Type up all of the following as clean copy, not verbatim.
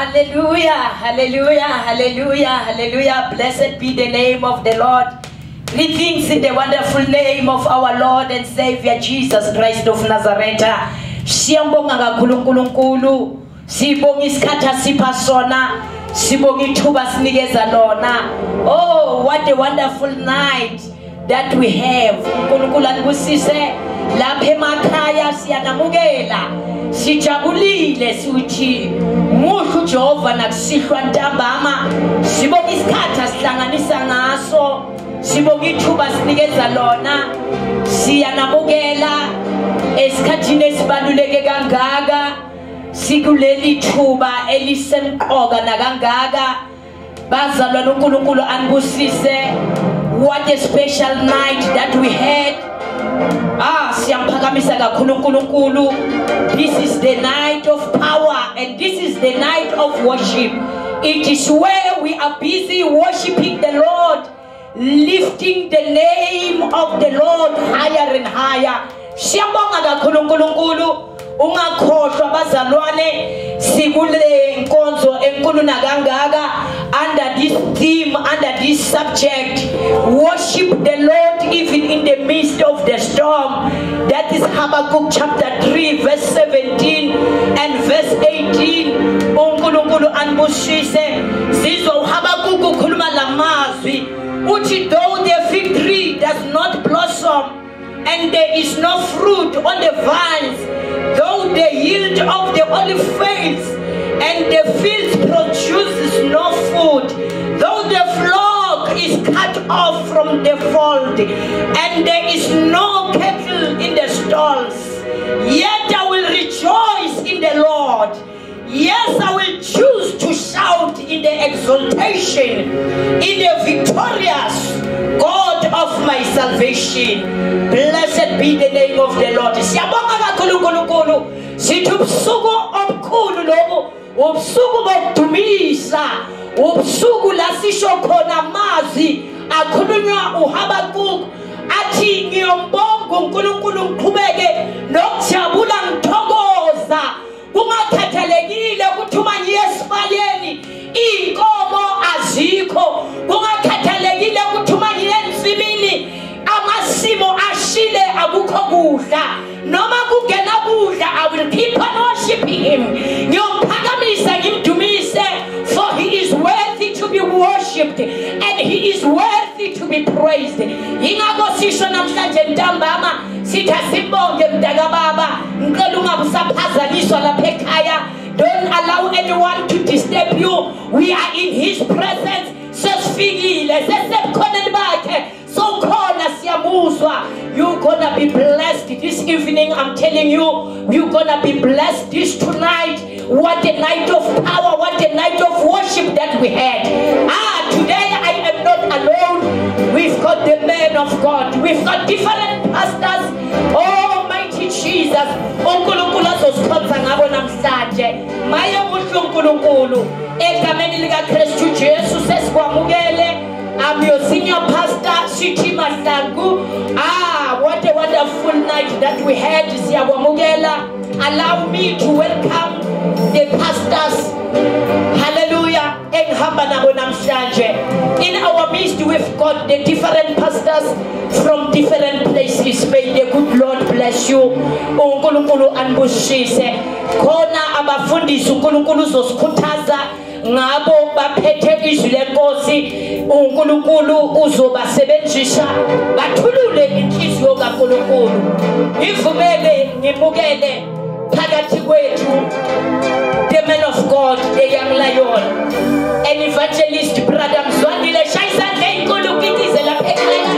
Hallelujah, hallelujah, hallelujah, hallelujah. Blessed be the name of the Lord. Greetings in the wonderful name of our Lord and Savior Jesus Christ of Nazareth. Siyambonga kakhulu uNkulunkulu. Sibonga isikhathi asipha sona. Sibonga ithuba sinikeza lona. Oh, what a wonderful night that we have. uNkulunkulu anibusise lapha emakhaya siyanamukela. Sijabulile sithi muhle uJehova nakusihlwa ntambama. Sibonga isikhathi asihlanganisa ngaso. Sibonga ithuba sinikeza lona. Siyanamukela esikhathini esibaluleke kangaka. Sikuleli thuba elisemqoka nakangaka. Bazalwane uNkulunkulu anibusise. What a special night that we had. Siyamphakamisha kakhulu uNkulunkulu. This is the night of power and this is the night of worship. It is where we are busy worshiping the Lord, lifting the name of the Lord higher and higher. Siyabonga kakhulu uNkulunkulu. Ungakhohlwa bazalwane sikule nkonzo enkulu nakangaka under this theme, under this subject, worship the Lord even in the midst of the storm. That is Habakkuk chapter 3 verse 17 and verse 18. uNkulunkulu anibusise sizwa uHabakkuk ukhuluma lamazwi uthi though the fig tree does not blossom and there is no fruit on the vines, though the yield of the olive fails, and the fields produces no food, though the flock is cut off from the fold, and there is no cattle in the stalls, yet I will rejoice in the Lord. Yes, I will choose to shout in the exaltation, in the victorious God of my salvation. Blessed be the name of the Lord. Siyabonga kakhulu uNkulunkulu. Sithi ubusuku obukhulu lobo, ubusuku bokudumisa, ubusuku la sisho khona amazwi akhulunywa uHabakkuk athi ngiyombonga uNkulunkulu ngiqhubeke nokujabula ngithokoza. Kungakhathalekile ukuthi uma ngiye esibayeni inkomo azikho, kungakhathalekile ukuthi uma ngiye ensimini amasimo ashile akukho kudla, noma kungena kudla, I will keep on worshiping him. Ngiyophakamisa ngimdumise, for he is worthy to be worshipped and he is worthy to be praised. Ingakho sisho namhlanje ntambama sithi asibonge mdaka baba, ngicela ungabusaphazanyiswa lapha ekhaya. Don't allow anyone to disturb you. We are in his presence. Sesifikile sesebukhoneni bakhe. So khona siyamuzwa. You're gonna be blessed this evening. I'm telling you, you're gonna be blessed this tonight. What a night of power, what a night of worship that we had. Today I am not alone. We've got the men of God. We've got different pastors. Almighty Jesus. uNkulunkulu azosikhonza ngabo namhlanje. Maye muhle uNkulunkulu. Egameni lika Kristu Jesu sesikwamukele. I'm your senior pastor, Sithi Mahlangu. What a wonderful night that we had. Siyabamukela. Allow me to welcome the pastors. Hallelujah. In our midst, we've got the different pastors from different places. May the good Lord bless you. uNkulunkulu anibusise. Khona abafundisi uNkulunkulu uzosikhuthaza ngabo baphethe izwi lenkosi. uNkulunkulu uzobasebenzisa bathulule inhliziyo kaNkulunkulu. Ngivumele ngimukele phakathi kwethu the man of God, the young lion, an evangelist, brother Mzwandile Shaizandle inkulu kitize lapha ekhaya.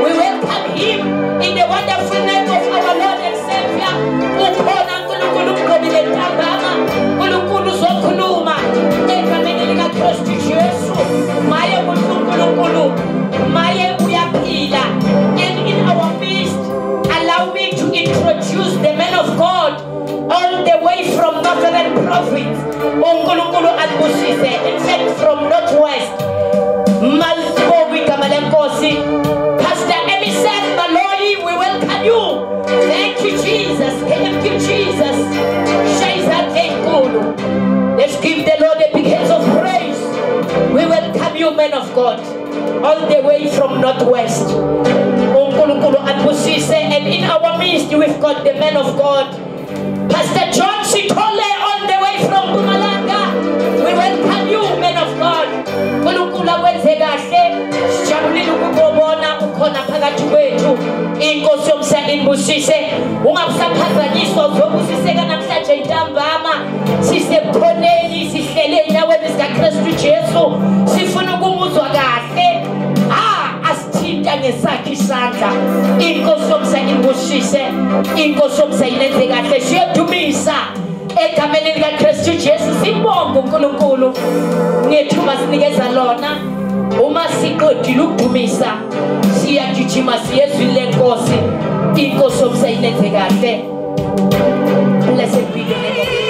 We welcome him in the wonderful name of our Lord and Savior. Ukhona uNkulunkulu uqobile ntambama, uNkulunkulu uzokhuluma egameni lika Kristu Jesu. Maye uNkulunkulu, maye uyaphila. And in our midst, allow me to introduce the man of God all the way from Northern Province, uNkulunkulu anibusise. In fact, from Northwest, Malbowi Kamalenkosi, Pastor Emisel Maloi, we welcome you. Thank you, Jesus. Thank you, Jesus. Let's give the Lord a big of God, all the way from Northwest. And in our midst, we've got the man of God, Pastor John Sitole, all the way from Bumalanga. We welcome you, man of God. Ngesakhi isandla inkosi yomsana imbusise inkosi yomsana ilenze kahle siyadumisa egameni lika Kristu Jesu sibonga uNkulunkulu ngethuba sinikeza lona uma siqedile ukudumisa siyagijima siyezwi lenkosi inkosi yomsana ilenze kahle. Blessed be the name of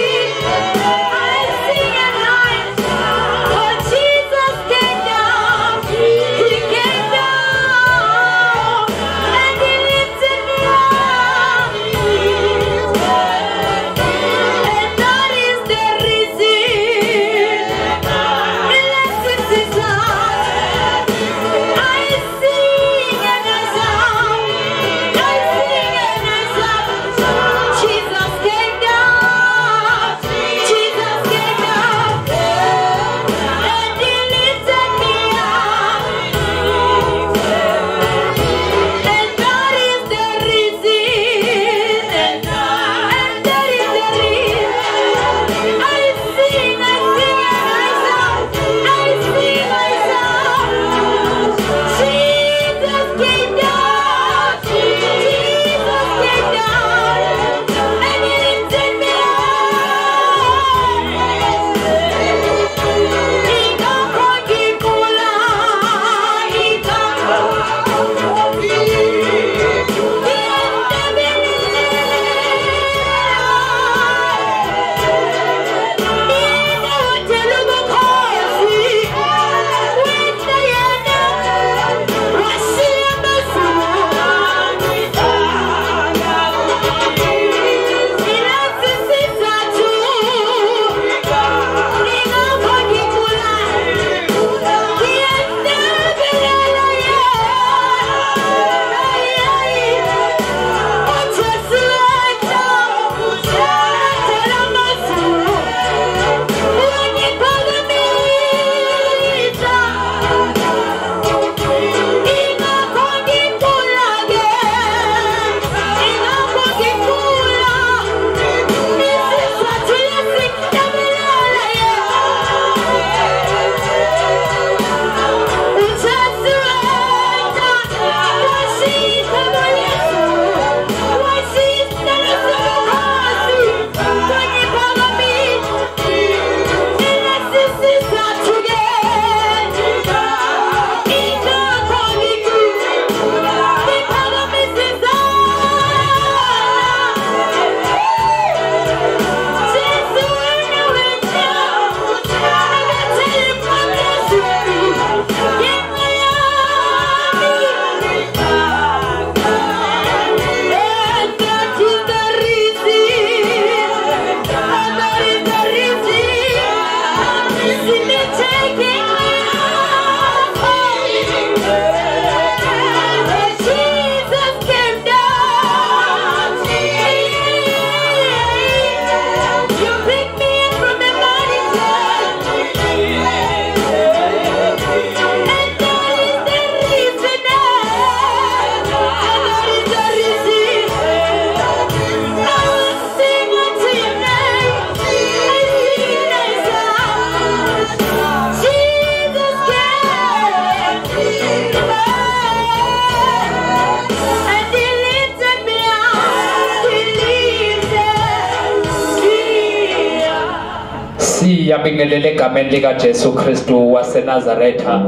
siyabingelele egameni lika Jesu Kristu waseNazaretha.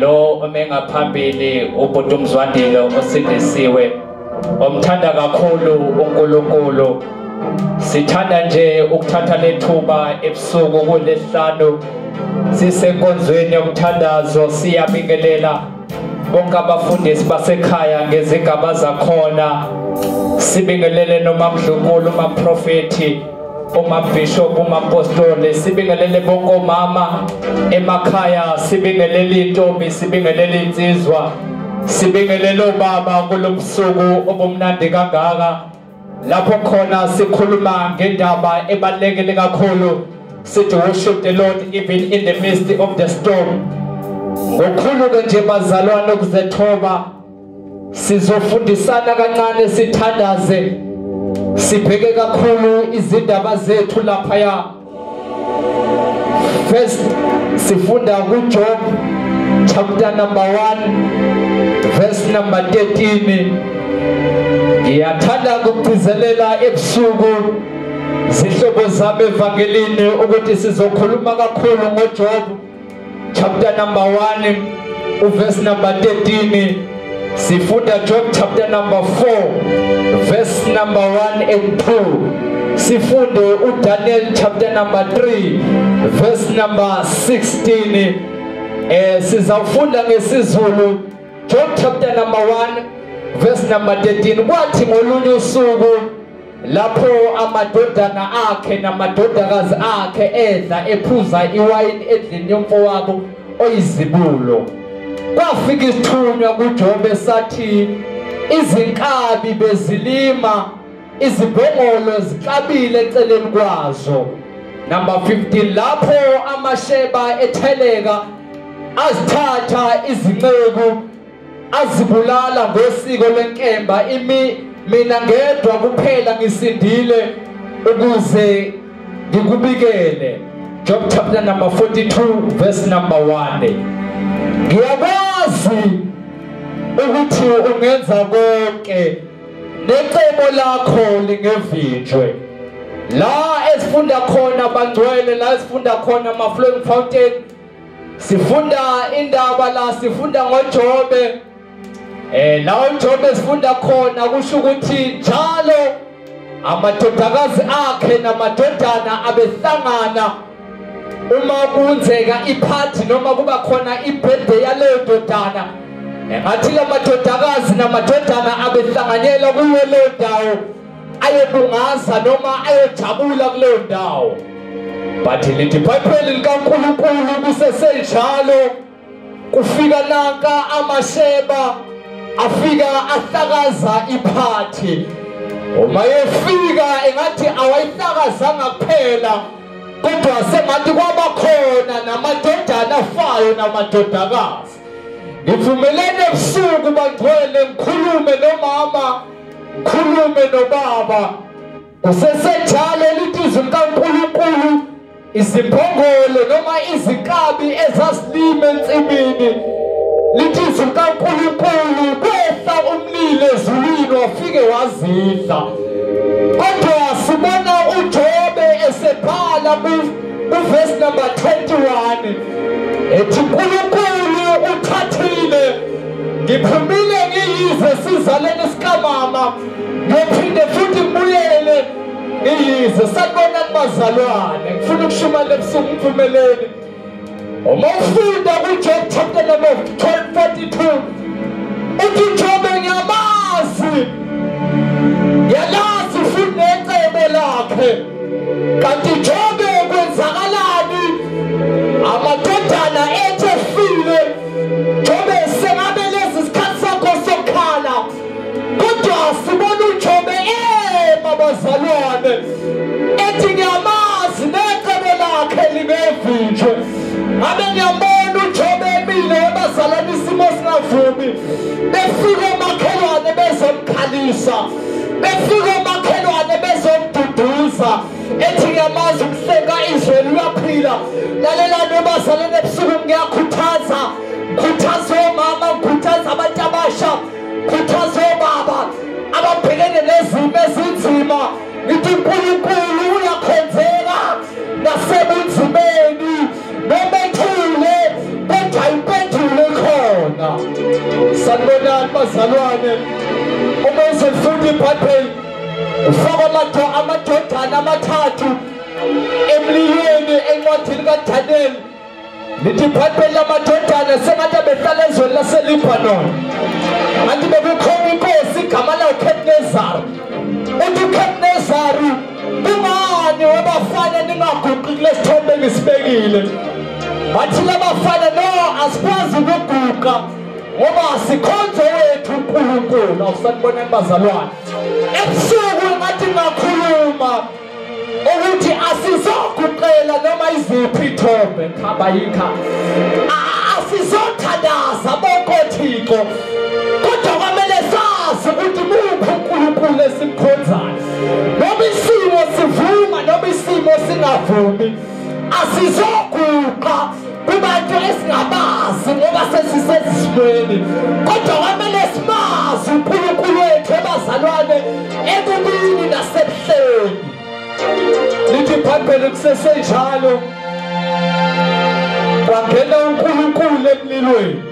Lo omengaphambili ubhuti uMzwandile osindisiwe omthanda kakhulu uNkulunkulu. Sithanda nje ukuthatha lethuba ebusuku kulesihlanu sisenkonzweni yomthandazo siyabingelela bonke abafundisi basekhaya ngezigaba zakhona. Sibingelele noma Mdlunkulu, uMaprofethi, umabhishop umapostoli sibingelele bonke omama emakhaya sibingelele intombi sibingelele insizwa sibingelele obaba kulomsuku obumnandi kangaka lapho khona sikhuluma ngendaba ebalekele kakhulu sithi worship the Lord even in the midst of the storm. Ngokhulu ke nje bazalwane okuzethoba sizofundisana kancane sithandaze sibheke kakhulu izindaba zethu lapha ya. First sifunda kuJob chapter number 1 verse number 13. Ngiyathanda ukugcizelela ebusuku zihlobo zami evangelini ukuthi sizokhuluma kakhulu ngoJob chapter number 1 verse number 13. Sifunda Job chapter number 4 verse number 1 and 2. Sifunde uDaniel chapter number 3 verse number 16. Sizafunda ngesizulu Job chapter number 1 verse number 13. Kwathi ngolunye usuku lapho amadodana akhe namadodakazi akhe edla ephuza iwayini endlini yomfowabo oyizibulo, kwafika isithunywa kuJob esathi izinkabi bezilima izibhongolo ziklabile eceleni kwazo. Number 15, lapho amasheba etheleka azithatha izinceku azibulala ngosiko lenkemba, mina ngedwa kuphela ngisindile ukuze ngikubikele. Job chapter number 42 verse number 1. Ngiyakwazi ukuthi ungenza konke necebo lakho lingevinjwe. La esifunda khona bangcwele, la esifunda khona ama flowing fountain, sifunda indaba la sifunda ngoJobe. La uJobe sifunda khona kusho ukuthi njalo amadodakazi akhe namadodana abehlangana uma kunzeka iphathi noma kuba khona ibirthday yaleyo dodana, ngathi la madodakazi namadodana abehlanganyela kuyo leyo ndawo ayebungaza noma ayejabula kuleyo ndawo. But lithi iBhayibheli likaNkulunkulu kusesenjalo kufika nanka amasheba afika ahlakaza iphathi. Uma efika engathi awayihlakazanga kuphela kodwa sengathi kwaba khona namadodana afayo namadodakazi. Ngivumelene ebusuku bangcwele ngikhulume nomama ngikhulume nobaba kusesenjalo lithi izwi likaNkulunkulu izimbongolo noma izinkabi ezasilima ensimini, lithi izwi likaNkulunkulu kwehla umlilo ezulwini wafike wazidla. Kodwa sibona uJobe esebhala kuverse number 21 ethi uNkulunkulu uthathile, ngiphumile ngiyize sizalene sikamama, ngiphinde futhi ngibuyele ngiyize. Sanibona bazalwane, ngifuna ukushumayela ebusuku ngiphumelele. Uma ufunda kuJob chapter number 42 uthi Jobe ngiyamazi, yalazi futhi necebo lakhe. Kanti Jobe kwenzakalani? Amadodana ethe file Jobe sengabe lesi sikhathi sakho sokhala, kodwa sibona uJobe babazalwane ethi ngiyamazi necebo lakhe lingevinjwe. Ngabe ngiyambona uJobe emile abazalwane isimo singavumi, befika omakhelwane bezomkhalisa, befika omakhelwane bezomduduza ethi ngiyamazi ukuhleka izweni uyaphila. Lalela nobazalwane ebusuku ngiyakhuthaza, khuthaza omama, khuthaza abantu abasha, khuthaza obaba ababhekene nezimo ezinzima. Ngithi uNkulunkulu uyakhonzeka nasebunzimeni, noma ethule kodwa impendulo khona. Sanibonani bazalwane, uma uzofunda iBhayibheli ufaka amadodana amathathu emlilweni encwadini kaDaniel. Lithi iBhayibheli amadodana sengathi behlala ezweni laseLebanon, kanti bekukhona inkosi igama layo uKebnezari. Uthi uKebnezari kungani bani wabafana ningaguqi kulesithombe ngisibekile bathi labafana no asikwazi ukuguqa ngoba sikhonze wethu uNkulunkulu awusanibona bazalwane ebusuku ngathi ngakhuluma ukuthi asizoguqela noma iziphi ithombe khaba yikha asizothandaza bonkothiko kodwa kwamele sazi ukuthi muphi uNkulunkulu esimkhonzayo noma isimo sivuma noma isimo singavumi asizoguqa kubantu esingabazi ngoba sesisesimweni kodwa kwamele simazi uNkulunkulu wethu abazalwane ebubini nasebuhleni lithi iBhayibheli kusesenjalo kwangena uNkulunkulu emlilweni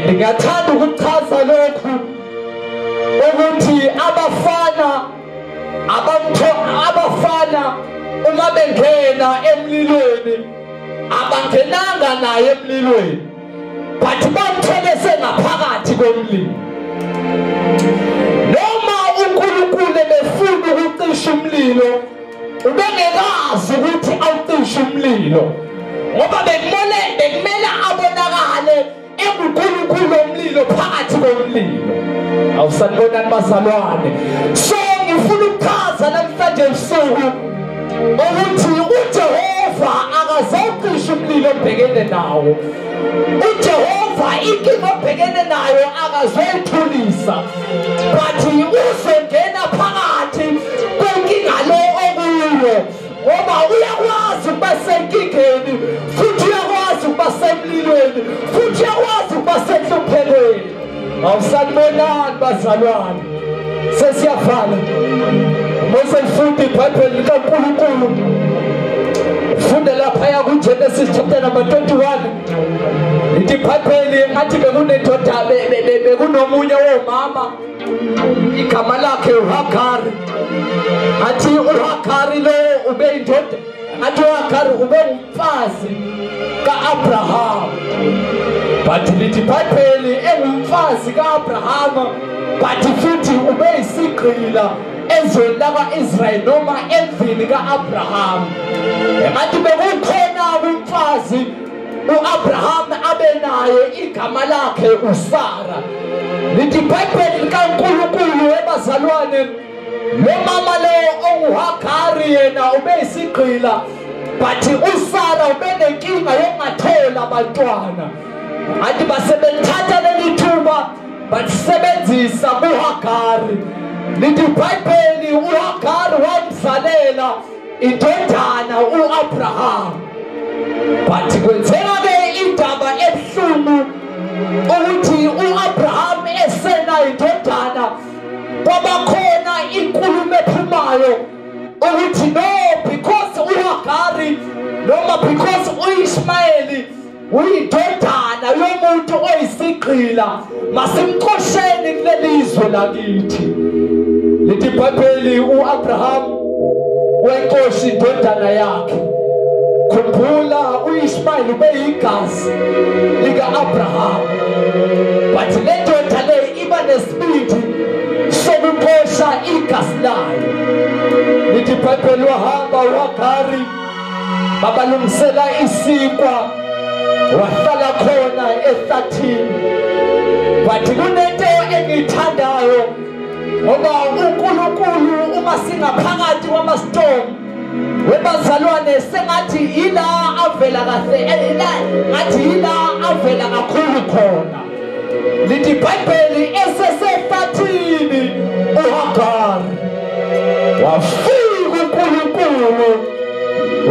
ngingathanda ukuchaza lokhu ukuthi abafana uma bengena emlilweni abangenanga naye emlilweni but bamthole sengaphakathi komlilo noma uNkulunkulu befuna ukucisha umlilo ubengekazi ukuthi awucishe umlilo ngoba bekumele abonakale uNkulunkulu omlilo phakathi komlilo awusanibonani bazalwane so ngifuna ukuchaza namhlanje ebusuku ukuthi uJehova akazocisha umlilo obhekene nawo uJehova inkinga obhekene nayo akazoyithulisa but uzongena phakathi kwenkinga lo okuyo ngoba uyakwazi ukuba senkingeni futhi uyakwazi ukuba semlilweni futhi uyakwazi ukuba senhluphekweni awusanibonani bazalwane sesiyavala Mose mfundi iBhayibheli likaNkulunkulu funde lapha kuGenesis chapter number 21 lithi iBhayibheli ngathi bekunendoda bekunomunye womama igama lakhe uHagari athi uHagari lo ube indoda athi uHagari ube umfazi kaAbraham but lithi iBhayibheli engumfazi kaAbraham but futhi ube isigqila ezweni lakwa-Israyeli noma endlini ka-Abraham ngathi bekukhona umfazi u-Abraham abe naye igama lakhe uSara lithi iBhayibheli likaNkulunkulu ebazalwane lo mama lo onguHagari yena ube isigqila but uSara ube nenkinga yokungathola abantwana athi basebethatha leli thuba basebenzisa uHagari lithi iBhayibheli uHagari wamzalela indodana uAbraham but kwenzeka-ke indaba ebuhlungu ukuthi uAbraham esena indodana kwabakhona inkulumo ephumayo ukuthi no because uHagari noma because uIshmayeli uyindodana yomuntu oyisigqila masimxosheni kulelizwe lakithi lithi iBhayibheli uAbraham wenkosi indodana yakhe khumbula uIshmayeli beyigazi lika-Abraham but le ndoda le iba nesibindi sokuxosha igazi layo lithi iBhayibheli wahamba uHagari babalungisela isikwa wahlala khona ehlathini but kunento engiyithandayo ngoba uNkulunkulu uma singaphakathi kwamastorm webazalwane sengathi ila avela kahle ngathi ila avela kakhulu khona lithi iBhayibheli esesehlathini uHagari wafika uNkulunkulu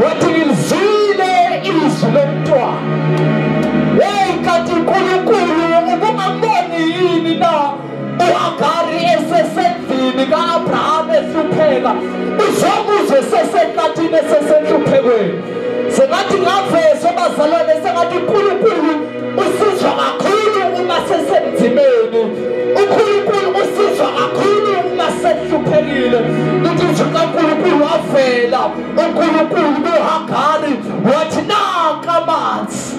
wathi ngilizwile izwi lomntwana kanti uNkulunkulu ubungamboni yini na uHagari esesendlini ka-Abraham ehlupheka uzomuzwe sesenhlathini esesehluphekweni sengathi ngaveza abazalwane sengathi uNkulunkulu usizwa kakhulu uma sesemzimeni uNkulunkulu usizwa kakhulu uma sehluphekile lithi uNkulunkulu wavela uNkulunkulu kuHagari wathi nanka amanzi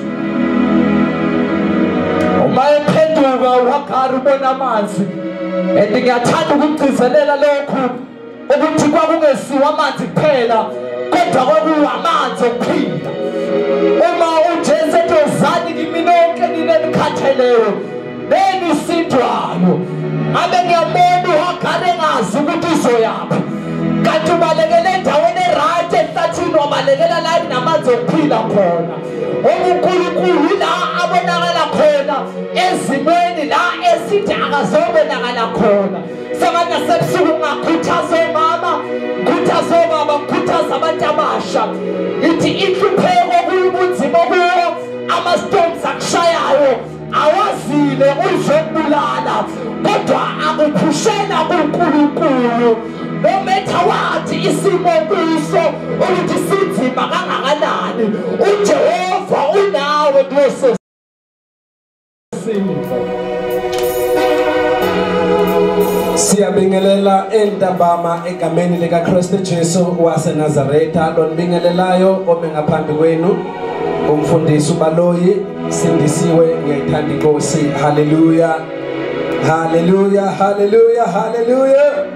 uma ephenduka uHagari ubona amanzi and ngiyathanda ukugcizelela lokhu ukuthi kwakungesiwa amanzi kuphela kodwa kwakuwa amanzi okuphila. Uma uJesu etozani kimi nonke ninenikhatheleyo benisindwayo abe ngiyabona uhagare ngazi ukuthi uzoyaphi kanti ubalekele endaweni eright ehlathini wabalekela la inamanzi okuphila khona. uNkulunkulu la abonakala khona ezimweni la esithi akazobonakala khona. Samanye sebusuku ungakhuthaza omama, khuthaza obaba, khuthaza abantu abasha. Ithi inhlupheko kuyibunzima kuyo ama-storms akushayayo awazile uzokubulala kodwa akuphushela kuNkulunkulu. No matter what isimo kuso ukuthi sinzima kangakanani uJehova unawe kuleso simo. Siyabingelela entambama egameni lika Kristu Jesu waseNazaretha. Lonibingelelayo ome ngaphambi kwenu umfundisi uBaloyi sindisiwe ngiyayithanda inkosi. Hallelujah, hallelujah, hallelujah, hallelujah.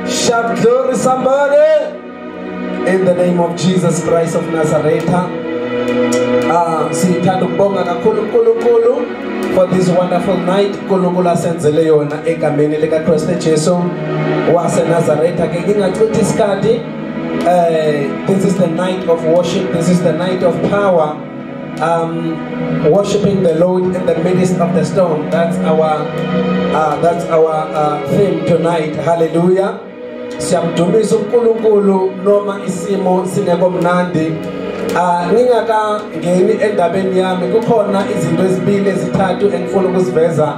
Shout glory somebody in the name of Jesus Christ of Nazareth. Sithanda ukubonga kakhulu uNkulunkulu for this wonderful night uNkulunkulu asenzele yona egameni lika Kristu Jesu waseNazaretha. Ke ngingachithi isikhathi. This is the night of worship, this is the night of power. Worshiping the Lord in the midst of the storm. That's our theme tonight. Hallelujah. Siyamdumisa uNkulunkulu noma isimo singekho mnandi. Ngingakangeni endabeni yami kukhona izinto ezibili ezithathu engifuna ukuziveza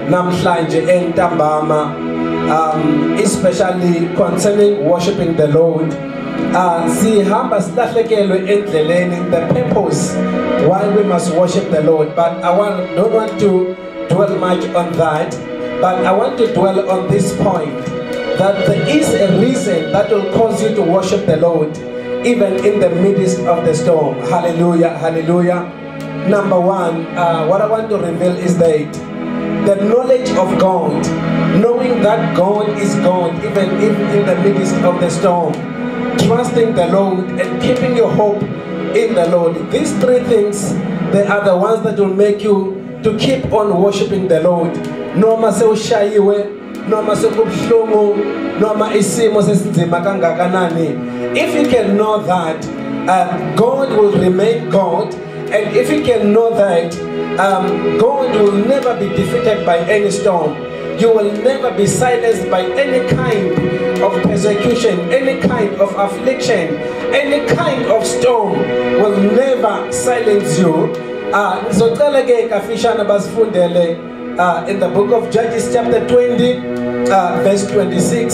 namhlanje entambama, especially concerning worshiping the Lord. Sihamba silahlekelwe endleleni the purpose why we must worship the Lord, but don't want to dwell much on that, but I want to dwell on this point that there is a reason that will cause you to worship the Lord even in the midst of the storm. Hallelujah, hallelujah. Number one, what I want to reveal is that the knowledge of God, knowing that God is God even in the midst of the storm, trusting the Lord and keeping your hope in the Lord. These three things, they are the ones that will make you to keep on worshiping the Lord. Noma sewushayiwe, noma sekubuhlungu, noma isimo sesinzima kangakanani. If you can know that God will remain God, and if you can know that God will never be defeated by any storm, you will never be silenced by any kind of persecution, any kind of affliction, any kind of storm will never silence you. In the book of Judges chapter 20 verse 26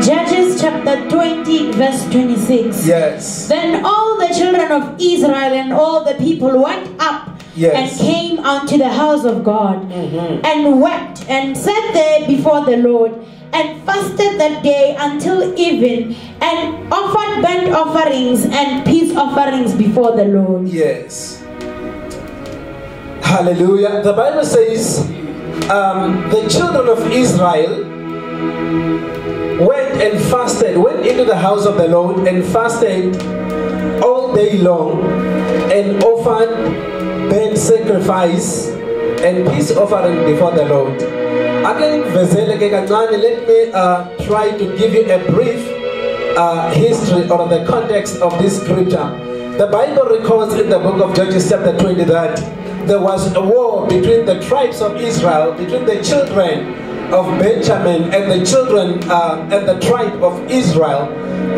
Judges chapter 20 verse 26. Yes. Then all the children of Israel and all the people went up, yes, and came unto the house of God, and wept and sat there before the Lord, and fasted that day until even, and offered burnt offerings and peace offerings before the Lord. Yes. Hallelujah. The Bible says the children of Israel went and fasted, went into the house of the Lord and fasted all day long and offered burnt sacrifice and peace offering before the Lord. Again, let me try to give you a brief history or the context of this scripture. The Bible records in the book of Judges chapter 20 that there was a war between the tribes of Israel, between the children of Benjamin and the children and the tribe of Israel.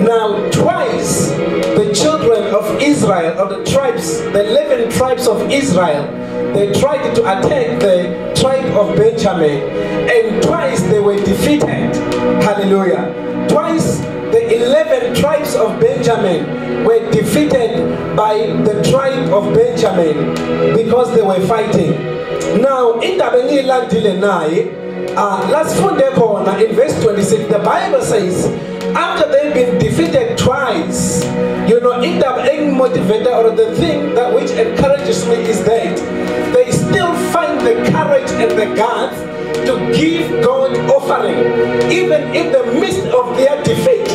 Now twice the children of Israel, of the tribes, the 11 tribes of Israel, they tried to attack the tribe of Benjamin, and twice they were defeated. Hallelujah. Twice the 11 tribes of Benjamin were defeated by the tribe of Benjamin because they were fighting. Now in the last corner in verse 26, the Bible says, after they've been defeated twice, you know, in the motivator or the thing that which encourages me is that they still find the courage and the guards to give God offering. Even in the midst of their defeat,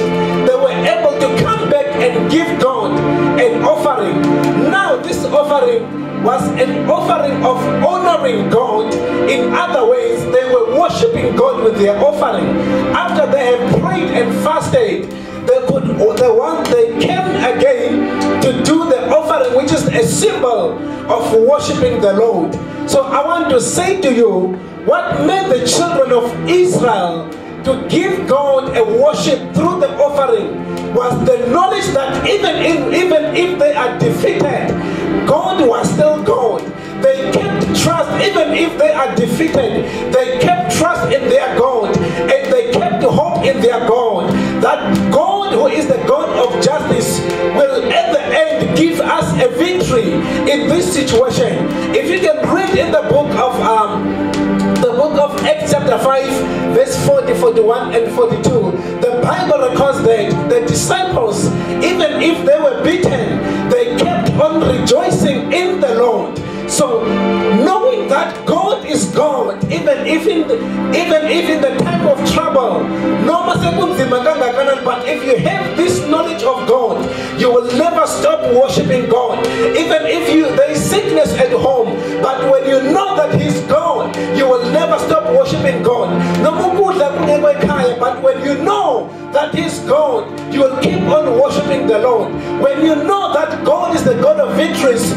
they were able to come back and give God an offering. Now this offering was an offering of honoring God. In other ways, they were worshiping God with their offering. After they had prayed and fasted, they came again to do the offering, which is a symbol of worshiping the Lord. So I want to say to you, what made the children of Israel to give God a worship through the offering was the knowledge that even if they are defeated, God was still God. They kept trust. Even if they are defeated, they kept trust in their God, and they kept hope in their God, that God, who is the God of justice, will at the end give us a victory in this situation. If you can read in the book of Acts chapter 5 verse 40, 41 and 42, the Bible records that the disciples, even if they were beaten, they kept on rejoicing in the Lord. So knowing that God is God, even if in the time of trouble, but if you have this knowledge of God, you will never stop worshiping God. Even if there is sickness at home, but when you know that He's God, you will never stop worshiping God. But when you know that He's God, you will keep on worshiping the Lord. When you know that God is the God of victories,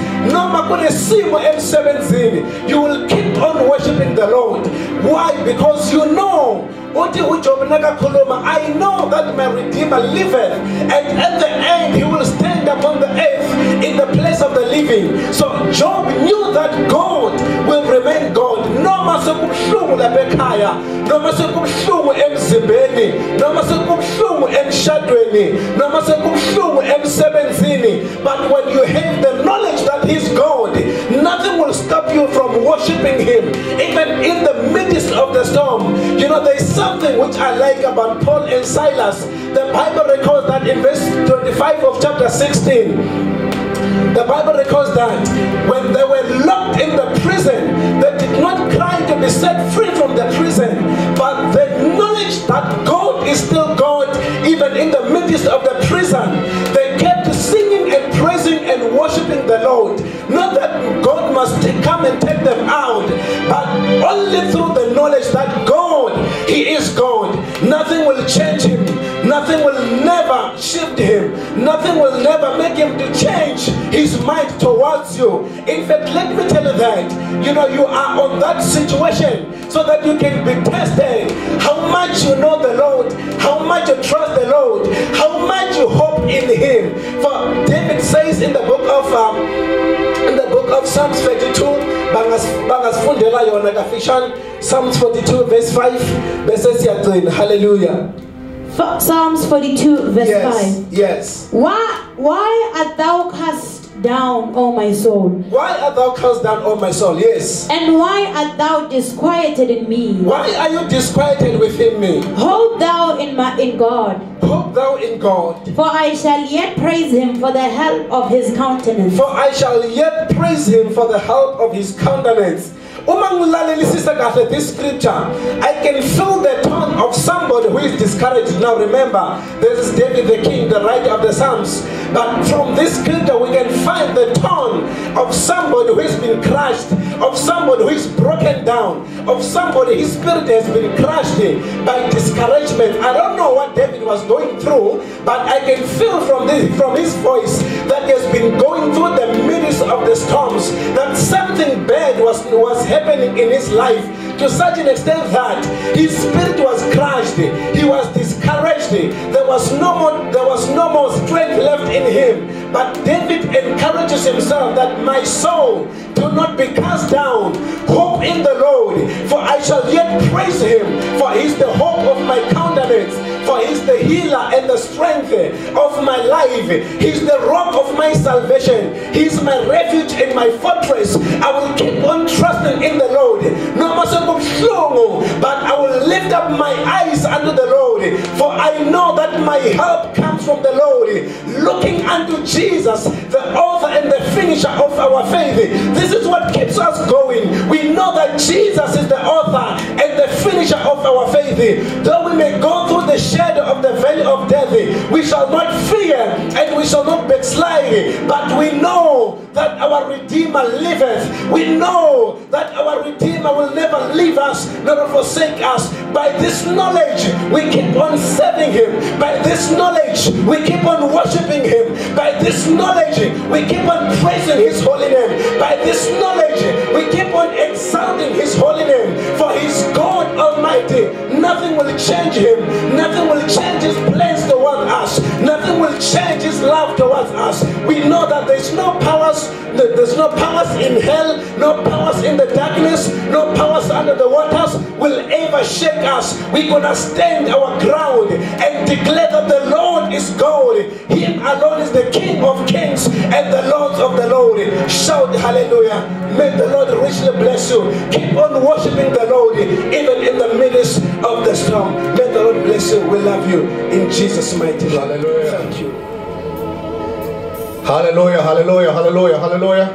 you will keep on worshiping the Lord. Why? Because you know, I know that my Redeemer liveth, and at the end He will stand upon the earth in the place of the living. So Job knew that God will remain God. No matter but when you have the knowledge that He's God, nothing will stop you from worshiping Him, even in the midst of the storm. You know, there is something which I like about Paul and Silas. The Bible records that in verse 25 of chapter 16, the Bible records that when they were locked in the prison, they did not cry to be set free from the prison, but the knowledge that God is still God, even in the midst of the prison, they kept singing and praising and worshiping the Lord. Not that God must come and take them out, but only through the knowledge that God, He is God. Nothing will change Him. Nothing will never shift Him. Nothing will never make Him to change His mind towards you. In fact, let me tell you that, you know, you are on that situation so that you can be tested. How much you know the Lord, how much you trust the Lord, how much you hope in Him. For David says in the book of Psalms 32, Psalms 42 verse 5, hallelujah. Psalms 42 verse 5. Yes. Why art thou cast down, O my soul? Why art thou cast down, O my soul? Yes. And why art thou disquieted in me? Why are you disquieted within me? Hope thou in God. Hope thou in God. For I shall yet praise Him for the help of His countenance. For I shall yet praise Him for the help of His countenance. This scripture, I can feel the tone of somebody who is discouraged. Now remember, this is David the king, the writer of the Psalms. But from this scripture we can find the tone of somebody who has been crushed, of somebody who is broken down, of somebody his spirit has been crushed by discouragement. I don't know what David was going through, but I can feel from his voice that he has been going through the midst of the storms, that something bad was happening in his life, to such an extent that his spirit was crushed, he was discouraged, there was no more strength left in him. But David encourages himself that my soul, do not be cast down, hope in the Lord, for I shall yet praise Him, for He is the hope of my countenance, for He is the healer and the strength of my life. He is the rock of my salvation. He is my refuge and my fortress. I will keep on trusting in the Lord. No matter but I will lift up my eyes unto the Lord, for I know that my help comes comes from the Lord, looking unto Jesus, the author and the finisher of our faith. This is what keeps us going. We know that Jesus is the author and the finisher of our faith. Though we may go through the shadow of the valley of death, we shall not fear and we shall not backslide, but we know that our Redeemer liveth. We know that our Redeemer will never leave us nor forsake us. By this knowledge we keep on serving Him. By this knowledge we keep on worshiping Him. By this knowledge we keep on praising His holy name. By this knowledge we keep on exalting His holy name. For He is God Almighty. Nothing will change Him. Nothing will change His plans towards us. Nothing will change His love towards us. We know that there's no powers in hell, no powers in the darkness, no powers under the waters will ever shake us. We're gonna stand our ground and declare that the Lord is God. Him alone is the King of kings and the Lord of the Lord. Shout hallelujah. May the Lord richly bless you. Keep on worshiping the Lord even in the midst of the storm. May the Lord bless you. We love you in Jesus' mighty name. Hallelujah. Thank you. Hallelujah, hallelujah, hallelujah, hallelujah.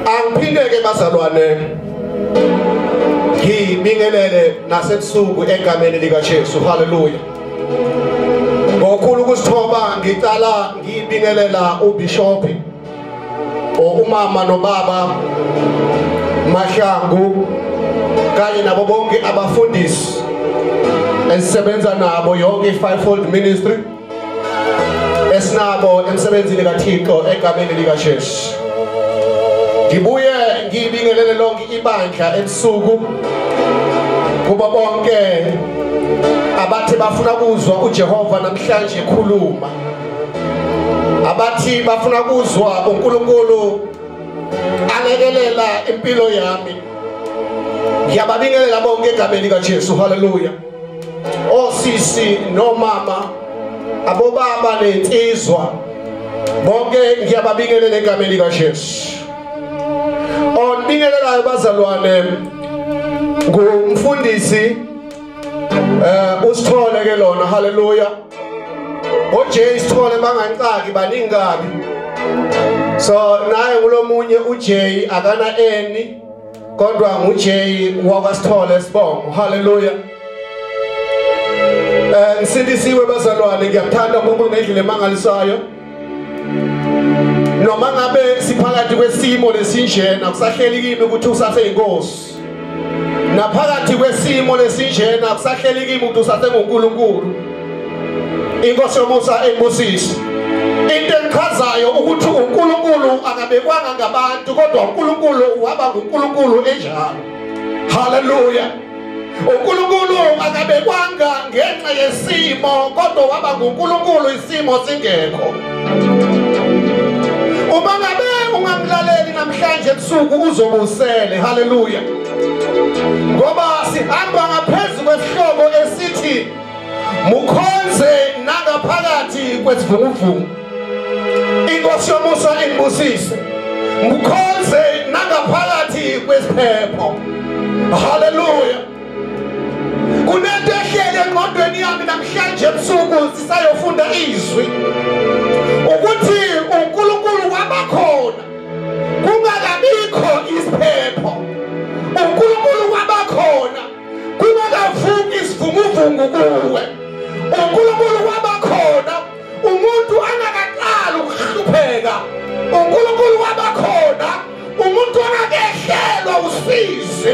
Angiphinde ke bazalwane ngibingelele nasebusuku egameni lika Jesu. Hallelujah. Ngokhulu ukusithoba ngicala ngibingelela uBishop umama nobaba Mahlangu kanye nabo bonke abafundisi esisebenza nabo yonke i-fivefold ministry esinabo emsebenzini kaThixo egameni lika Jesu. Ngibuye ngibingelele lonke ibandla ebusuku kuba bonke abathi bafuna kuzwa uJehova namhlanje ekhuluma, abathi bafuna kuzwa uNkulunkulu alekelela impilo yami. Ngiyababingelela bonke egameni lika Jesu. Hallelujah. Osisi nomama, abobaba nensizwa bonke ngiyababingelela egameni lika Jesu. Onibingelelayo bazalwane ngumfundisi uSithole ke lona. Hallelujah. oJ Sithole bangancaki baningi kabi, so naye kulomunye uJ akana eni kodwa nguJ wakwaSithole Sibongo. Hallelujah. Ngisindisiwe bazalwane, ngiyathanda uNkulunkulu ngendlela emangalisayo. Noma ngabe siphakathi kwesimo lesinjena kusahleli kimi ukuthi usase inkosi, naphakathi kwesimo lesinjena kusahleli kimi ukuthi usase nguNkulunkulu. Inkosi yomusa engibusise. Into engichazayo ukuthi uNkulunkulu akabekwanga ngabantu kodwa uNkulunkulu waba nguNkulunkulu enjalo. Hallelujah. uNkulunkulu akabekwanga ngenxa yesimo kodwa waba nguNkulunkulu isimo singekho. Uma ngabe ungamlaleli namhlanje ebusuku uzobusele. Hallelujah. Ngoba sihamba ngaphezulu kwesihlobo esithi mukhonze nangaphakathi kwesivunguvungu. Inkosi yomusa ingibusise. Mukhonze nangaphakathi kwesiphepho. Hallelujah. Kunento ehlele engqondweni yami namhlanje ebusuku sisayofunda izwi ukuthi uNkulunkulu wabakhona kungakabikho isiphepho. uNkulunkulu wabakhona kungakavuki isivunguvungu kuwe. uNkulunkulu wabakhona umuntu angakaqali ukuhlupheka. uNkulunkulu wabakhona umuntu angakehlelwa usizi.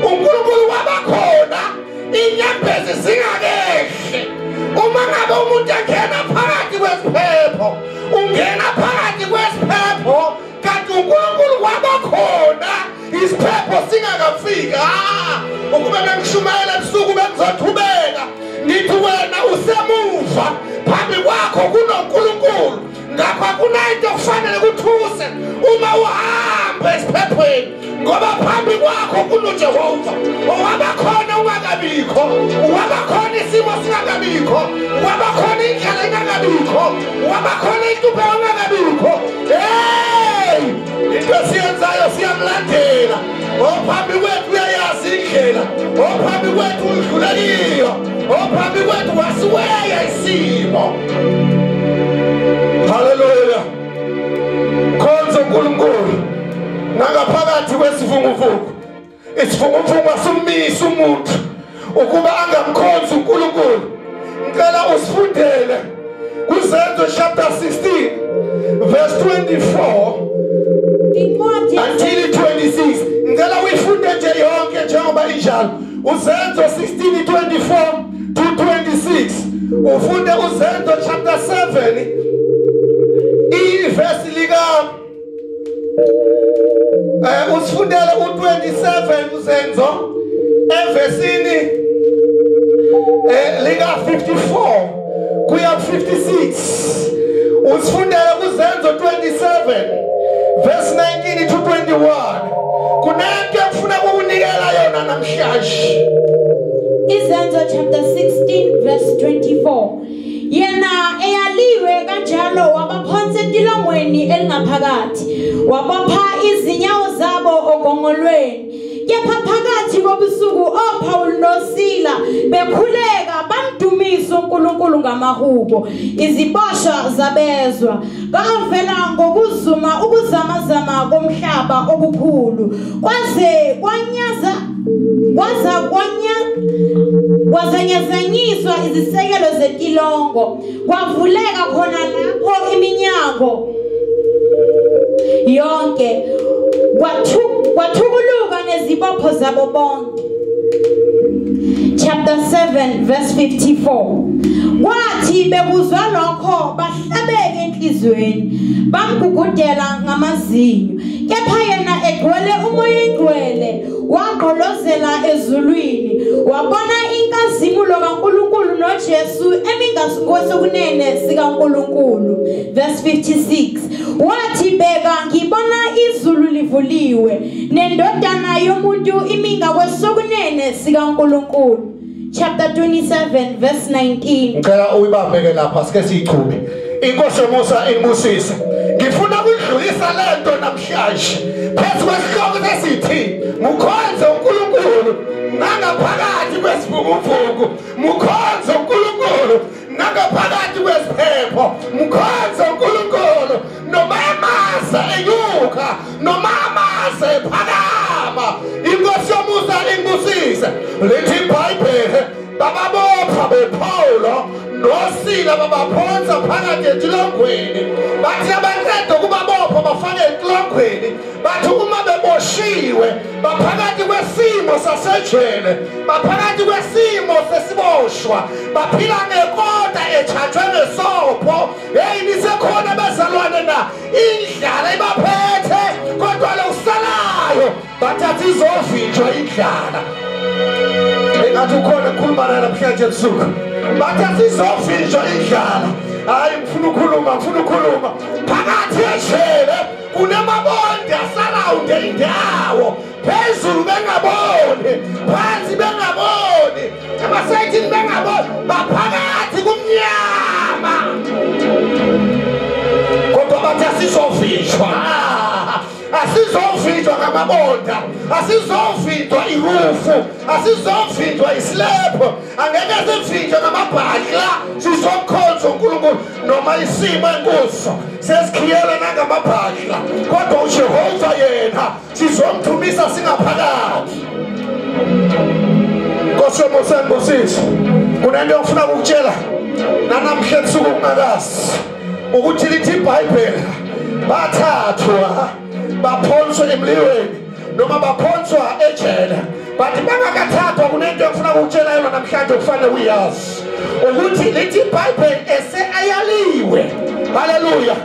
uNkulunkulu wabakhona inyembezi zingakehle. Uma ngabe umuntu engena phakathi kwesiphepho, ungena phakathi kwesiphepho kanti uNkulunkulu wabakhona isiphepho singakafika. Ukube bengishumayela ebusuku bengizothubeka ngithi wena usemuva, phambi kwakho kunoNkulunkulu. Ngakho akunanto kufanele kuthuse uma uhamba esiphephweni, ngoba phambi kwakho kunoJehova owabakhona ungakabikho, wabakhona isimo singakabikho, wabakhona indlela ingakabikho, wabakhona inhlupho engakabikho. Hey, into esiyenzayo siyamlandela. Ophambi kwethu uyayazi indlela, ophambi kwethu udlula kiyo. ophambi kwethu wasiweya isimo. Hallelujah. Khonza uNkulunkulu nangaphakathi kwesivunguvungu. Isivunguvungu asumisa umuntu ukuba angamkhonza uNkulunkulu. Ngicela usifundele kuZenzo chapter 16 verse 24 until 26. Ngicela uyifunde nje yonke njengoba injalo. uZenzo 16:24 to 26. Ufunde uZenzo chapter 7 iverse lika usifundele u27 uZenzo evesini lika 54 kuya 56. Usifundele uZenzo 27 verse 19 to 21. Kunento ngifuna ukunikela yona namhlanje. Izenzo chapter 16 verse 24. Yena eyaliwe kanjalo wabaphonsa etilongweni elingaphakathi wabapha izinyawo zabo ogongolweni. Kepha phakathi kobusuku oPaul noSila bekhuleka bamdumisa uNkulunkulu ngamahubo. Iziboshwa zabezwa. Kavela ngokuzuma ukuzamazama komhlaba okukhulu. Kwazanyazanyiswa izisekelo zetilongo. Kwavuleka khona lapho iminyango yonke. Kwathukuluka nezibopho zabo bonke. Chapter 7 verse 54. Kwathi bekuzwa lokho bahlabeke enhlizweni bamgugudela ngamazinyo. Kepha yena egcwele umoya engcwele waqolozela ezulwini wabona inkazimulo kaNkulunkulu noJesu emingasokunene sikaNkulunkulu. Verse 56. Wathi beka ngibona izulu livuliwe nendodana yomuntu iminga kwesokunene sikaNkulunkulu. Chapter 27 verse 19. Ngicela uyibambeke lapha sike siyichube. Inkosi yomusa imbusise. Ngifuna ukudlulisa lento namhlanje. Phezu kwesihloko esithi mukhonze uNkulunkulu nangaphakathi kwesivunguvungu. Mukhonze uNkulunkulu nangaphakathi kwesiphepho. Mukhonze uNkulunkulu noma amasa enyuka noma amasa ephakama. Inkosi yomusa imbusise. Lithi iBhayibheli bababopha bePaulo noSila babaphonsa phakathi etilongweni. Bathi abaqeda ukubabopha bafake etilongweni. Bathi uma beboshiwe baphakathi kwesimo sasejele, baphakathi kwesimo sesiboshwa, baphila ngekota ethathwe ngesopho. Hey nisekhona bezalwane na indlala ibaphethe kodwa lo usalayo bathatha izovinjwa indlala. Engathi ukhona ukukhuluma namhlanje ebusuku. Bathatha izovinjwa indlala. Hayi ngifuna ukukhuluma. Phakathi ejele kunamabonde asarawunde indawo. Phezulu bengaboni, phansi bengaboni, abasayithini bengaboni, baphakathi kumnyama. Kodwa bathatha izovinjwa. Asizovinjwa ngamabonda, asizovinjwa irufu, asizovinjwa islebho, angeke sivinjwe ngamabhadla. Sizomkhonza uNkulunkulu noma isimo enkuso sesikhiyele nangamabhadla, kodwa uJehova yena sizomthumisa singaphakathi. Nkosi yomusa ngibusise. Kunento engifuna ukukutshela namhlanje ebusuku ungakazi ukuthi lithi iBhayibheli bathathwa baphonswa emlilweni noma baphonswa ejele. Bathi bangakathathwa kunento engifuna ukutshela yona namhlanje kufanele uyazi ukuthi lithi iBhayibheli ayaliwe. Haleluya.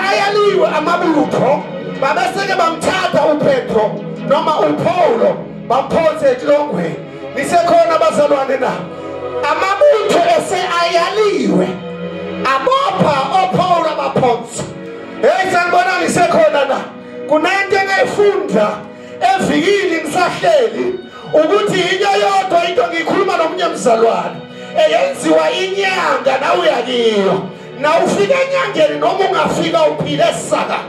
Ayaliwe amabutho babeseke bamthatha uPetro noma uPaulo baphonsa etilongweni. Nisekhona abazalwane na amabutho ayaliwe abopha oPaulo abaphonsa. Hey sanibona nisekhona na kunento engayifunda evikini ngisahleli ukuthi inyo yodwa into ngikhuluma nomunye mzalwane eyenziwa inyanga na uyakiyo na ufika enyangeni noma ungafika uphile esaka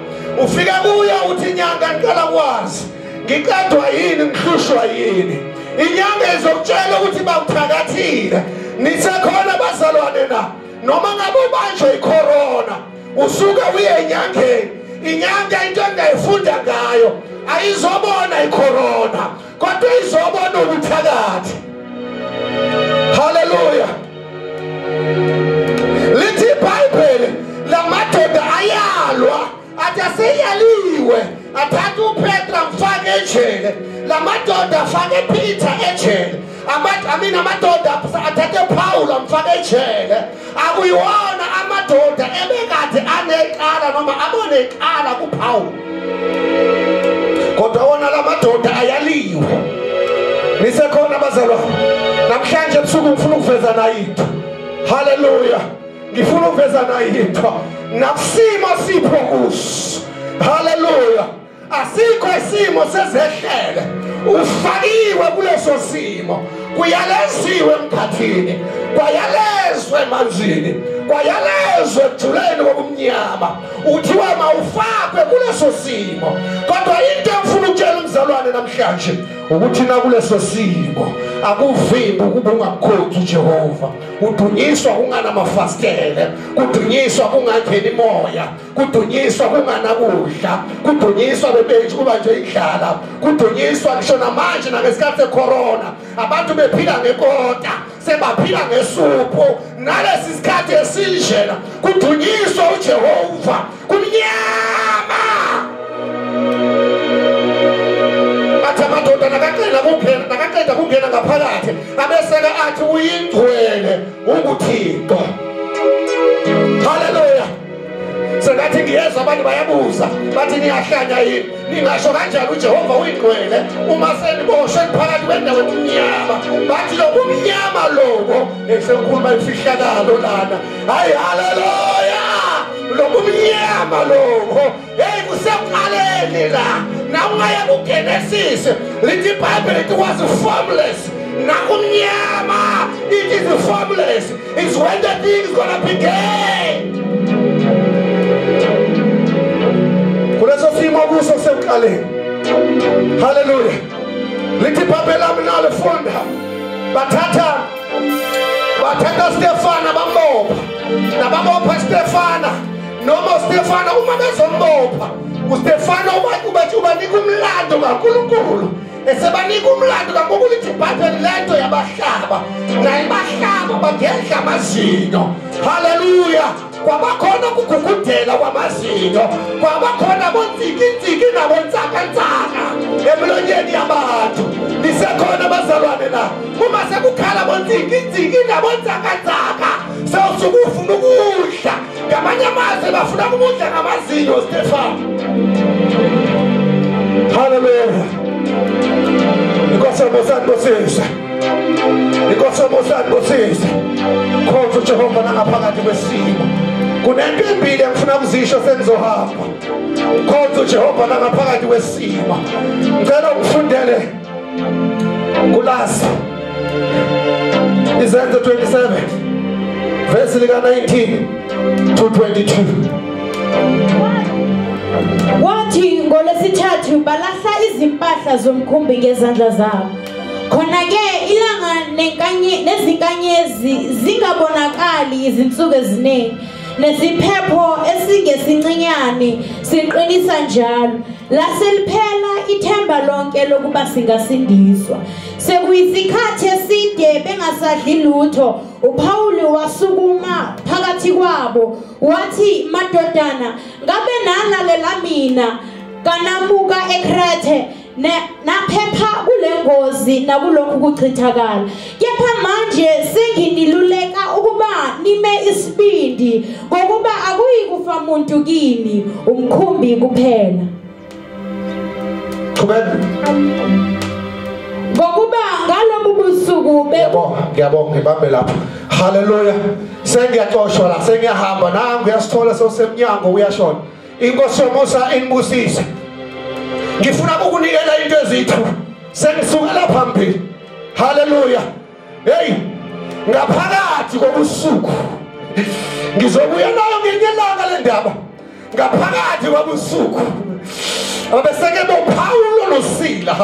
ufika kuya uthi inyanga ngiqala kwazi ngiqedwa yini ngihlushwa yini inyanga izokutshela ukuthi bawuthakathile nisekhona bazalwane na noma ngabe ubanjwe icorona usuka uye enyangeni inyanga into engayifunda ngayo ayizobona icorona kodwa izobona ubuthakathi haleluya lithi iBhayibheli lamadoda ayalwa athi aseyaliwe athatha uPetra mfake ejele lamadoda afake Peter ejele amadoda athathe Paul amfake ejele akuyiwona amadoda ebekade aneqala noma aboneqala kuPaul kodwa wona lamadoda ayaliwe nisekhona bazalwane namhlanje ebusuku ngifuna ukuveza nayo into haleluya ngifuna ukuveza nayo into nakusimo sipho kuso haleluya asikho isimo sezehlele ufakiwe kuleso simo kuyaleziwe emkhathini kwayalezwe emanzini kwayalezwe ejuleni kokumnyama uthiwa mawufakwe kuleso simo kodwa into engifuna ukutshela umzalwane namhlanje ukuthi na kuleso simo akuvimbi ukuba ungakhothi uJehova udunyiswa kunganamafastele kudunyiswa kungangeni moya kudunyiswa kunganakudla kudunyiswa bebethi kuba nje idlala kudunyiswa ngisho namanje nangesikhathi secorona abantu bephila ngekota sebaphila ngesupho nalesi sikhathi esinjena kudunyiswa uJehova kumnyama amadoda nakaqeda kungena ngaphakathi abeseka athi uyingcwele unguThixo haleluya sengathi ngiyezwa abantu bayabuza bathi niyahlanya yini ningasho kanjani uJehova uyingcwele uma seniboshwe phakathi kwendawo emnyama bathi lo umnyama lobo esekhuluma ifihlakalo lana hayi haleluya lo umnyama lobo hey kuseqaleni la nawungaya kuGenesis lithi iBhayibheli it was formless nakumnyama it is formless it's when the thing is gonna begin kuleso simo kuso seqaleni haleluya lithi iBhayibheli aminalifunda bathatha Stefana bambopha nabambopha Stefana noma Stefana uma bezombopha uStefana ubanika umlando kaNkulunkulu esebanika umlando kaNkulunkulu lithi iBhayibheli lento yabahlaba nayibahlaba bagedla amazinyo haleluya kwabakhona ukugugudela kwamazinyo kwabakhona bontsikintsiki nabontsakansaka emlonyeni yabantu nisekhona bazalwane la uma sekukhala bontsikintsiki nabontsakansaka sewusuke ufuna ukudla ngamanye amazwi bafuna ukudla ngamazinyo Stefano haleluya Inkosi bosisa khonza uJehova nangaphakathi kwesimo kunento empilo engifuna ukuzisho sengizohamba khonza uJehova nangaphakathi kwesimo ngicela ukufundele kulasi Izenzo 27 verse lika 19 to 22 Wathi ngolesithathu balahla izimpahla zomkhumbi ngezandla zabo khona ke ilanga nezinkanyezi zingabonakali izinsuku eziningi nesiphepho esingesincinyane siqinisa njalo laseliphela ithemba lonke lokuba singasindiswa sekuyisikhathi eside bengasadli lutho uPaul wasukuma phakathi kwabo wathi madodana ngabe nalalela mina kanamuka eKrethe naphepha kulengozi nakulokhu kuchithakala kepha manje senginiluleka ukuba nime isibindi ngokuba akuyi kufa umuntu kini umkhumbi kuphela ngokuba ngalobu busuku ngiyabonga ngibambe lapha haleluya sengiyaxoshwa la sengiyahamba nangu uyasithola sosemnyango uyashona inkosi yomusa inibusise ngifuna ukunikela into ezithu sengisuka lapha phambili haleluya hey ngaphakathi kobusuku ngizobuya nayo ngenye ilanga le ndaba ngaphakathi kobusuku abeseke boPaulo noSila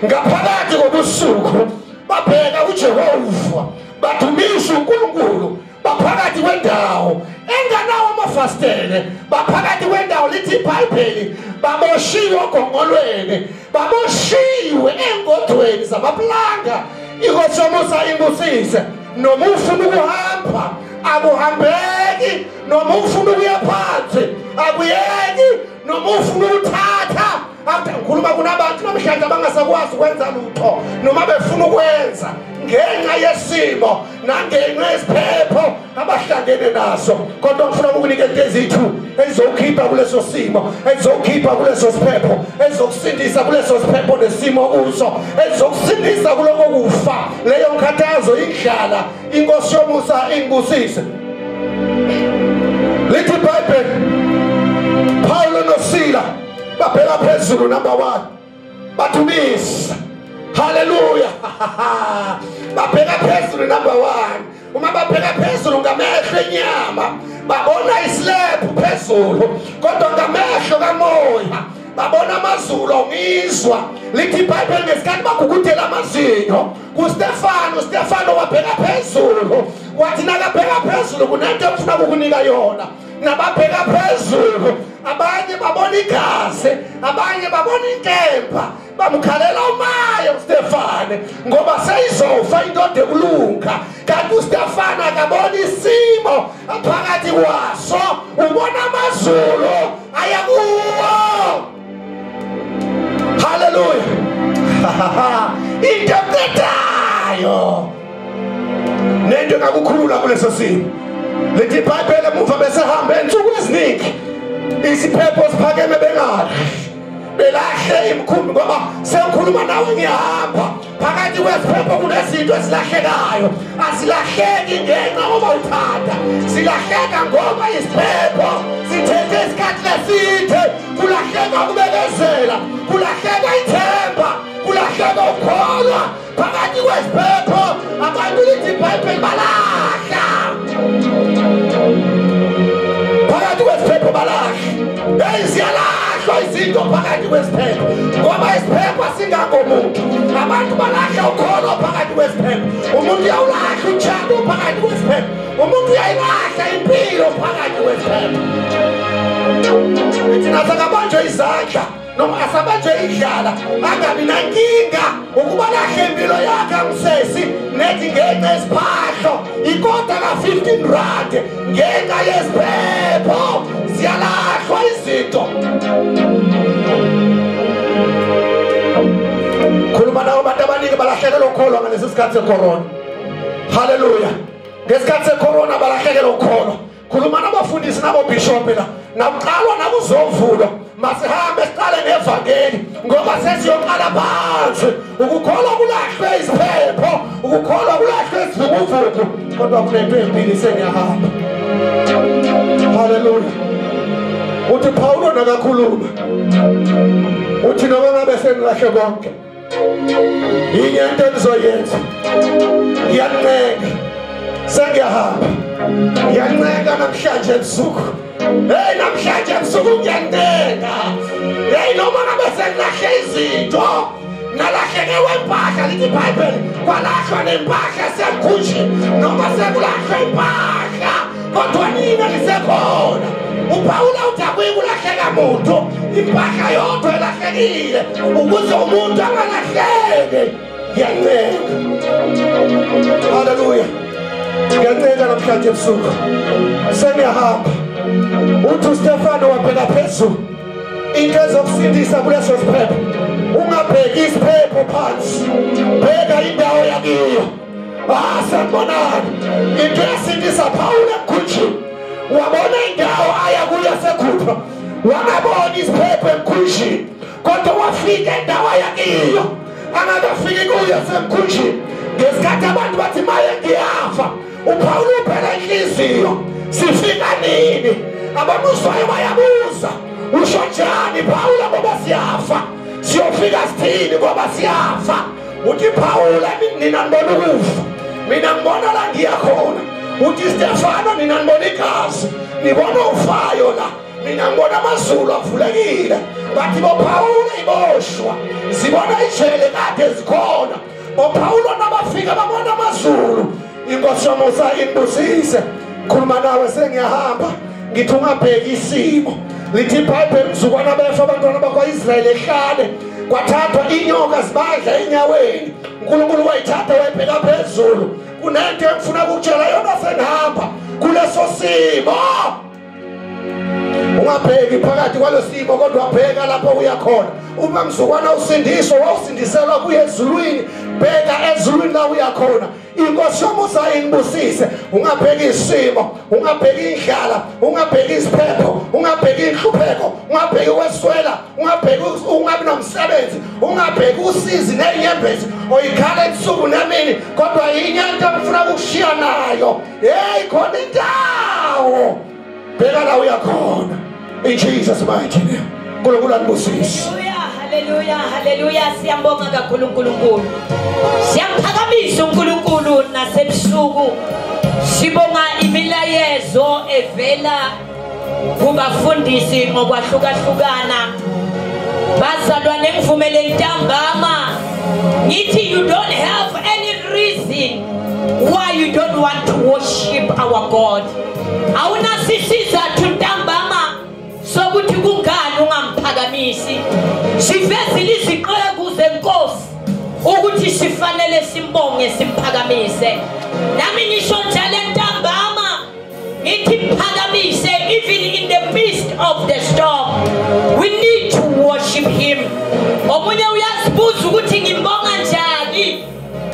ngaphakathi kobusuku usuku babheka uJehova badumisha uNkulunkulu baphakathi kwendawo enganawo amafastele baphakathi kwendawo lithi iBhayibheli baboshiwe ogongolweni baboshiwe engodweni zamaplanga ikhosomusa imbusise noma ufuna ukuhamba akuhambeki noma ufuna ukuya phansi akuyeki noma ufuna ukuthatha ngikhuluma kunabantu namhlanje abangasakwazi ukwenza lutho noma befuna ukwenza ngenxa yesimo nangenxa yesiphepho abahlangene naso kodwa ngifuna ukunika into ezithu ezizokhipha kuleso simo ezizokhipha kuleso siphepho ezizokusindisa kuleso siphepho nesimo kuso ezizokusindisa kuloko kufa leyo nkathazo indlala inkosi yomusa ingibusise lithi iBhayibheli Paulo noSila babheka phezulu number 1 bathumisa haleluya babheka phezulu number 1 uma babheka phezulu ngamehlo enyama babona islab phezulu kodwa ngamehlo kamoya babona amazulu ngizwa lithi iBhayibheli ngesikhathi baguguthela amazinyo kuStefano wabheka phezulu wathi nakabheka phezulu kunento efuna ukukunika yona nababheka phezulu abanye babona igazi abanye babona inkemba bamkhalela uMaye uStefane ngoba seyizofa indoda ekulunga kanti uStefane akabona isimo phakathi kwaso ubona amazulu ayakuwo haleluya intepetayo nento ngakukhulula kuleso simo lithi iBhayibheli emuva besehamba ensuku eziningi isiphepho siphakeme belahle imkhumbi ngoba sengikhuluma nawe ngiyahamba phakathi kwesiphepho kunezinto ezilahlekayo asilahleki ngenxa ngoba uthanda silahleka ngoba isiphepho sithethe isikhathi lesithe kulahleka ukubekezela kulahleka ithemba kulahleka ukukholwa phakathi kwesiphepho abantu lithi iBhayibheli balahla phakathi kwesiphepho balahla siyalahlwa izinto phakathi kwesiphepho ngoba isiphepho singangomuntu abantu balahla ukholo phakathi kwesiphepho umuntu uyawulahla uthando phakathi kwesiphepho umuntu uyayilahla impilo phakathi kwesiphepho thina sakabanjwe izandla noma asabanjwe idlala angabi nankinga ukuba lahle impilo yakhe amsesi nethi ngenxa yesiphahlo ikota ka-15 rand ngenxa yesiphepho ziyalahlwa izinto khuluma nawo abantu abaningi balahlekelwa ukholwa ngalesi sikhathi secorona haleluya ngesikhathi secorona balahlekelwa ukholwa khuluma nabafundisi nabobhishophi la nakuqalwa nakuzovulwa masihambe siqale nevangeli ngoba sesiyoqala phansi ukukholwa kulahlwe isiphepho ukukholwa kulahlwe isivuguvugu kodwa kunento empili sengiyahamba haleluya uthi Paulo nakakhuluma uthi noma ngabe sengilahle konke yinye into engizoyenza ngiyancenga sengiyahamba ngiyancenga namhlanje ebusuku hey namhlanje ebusuku ngiyancenga hey noma ngabe sengilahle izinto nalahlekelwe impahla lithi iBhayibheli kwalahlwa nempahla sekhunjini noma sekulahlwe impahla kodwa nina lisekhona uPawula uthi akuyikulahleka muntu impahla yodwa elahlekile ukuze umuntu angalahleki ngiyancenga haleluya ngiyancenga namhlanje ebusuku sengiyahamba uthi uStefano wabheka phezulu into ezokusindisa kuleso siphepho ungabheki isiphepho phansi bheka indawo yakiyo sanibonani into esindisa Paulo emkhunjini wabona indawo aya kuyo sekhupha wangabona isiphepho emkhunjini kodwa wafika indawo yakiyo angakafiki kuyo semkhunjini ngesikhathi abantu bathi maye ngiyafa uPaulo uphela inhliziyo sifika nini abamuzwayo bayabuza usho njani Paulo ngoba siyafa siyofika sithini ngoba siyafa uthi Paulo nina ngibona ukufa mina ngibona la ngiyakhona uthi Stefano nina ngibona igazi nibona ufayo la mina ngibona amazulu avulekile bathi boPaulo iboshwa zibona ijele kade zikhona oPaulo nabafika babona amazulu inkosi yomusa imbusise khuluma nawe sengiyahamba ngithi ungabheki isimo lithi iBhayibheli mzukwana befa abantwana bakwaIsrayeli ehlane kwathathwa inyoka zibadla enyaweni uNkulunkulu wayithatha wayibheka phezulu kunento engifuna ukutshela yona sengihamba kuleso simo ungabheki phakathi kwalesimo kodwa bheka lapho uya khona uma mzukwana usindiswa wawusindiselwa kuye ezulwini bheka ezulwini la uya khona inkosi yomusa inibusise ungabheki isimo ungabheki indlala ungabheki isiphepho ungabheki inhlupheko ungabheki weswela ungabheki ungabi nomsebenzi ungabheki usizi nenyembezi oyikhala ebusuku nemini kodwa inyanta ngifuna ukushiya nayo hey khona indawo bheka la uya khona in Jesus mighty name uNkulunkulu anibusise. Hallelujah, hallelujah. Siyambonga kakhulu uNkulunkulu. Siyamphakamisha uNkulunkulu nasebusuku. Sibonga imilayezo evela kubafundisi ngokwahlukahlukana. Bazalwane ngivumele ntambama. Ngithi you don't have any reason why you don't want to worship our God. Awuna sisiza ntambama. Sokuthi kungani ungamphakamisi sivezile iziqeku zenkosi ukuthi sifanele simbonge simphakamise nami ngisho njalo ntambama ngithi phakamise even in the midst of the storm we need to worship him omunye uyazibuza ukuthi ngimbonga njani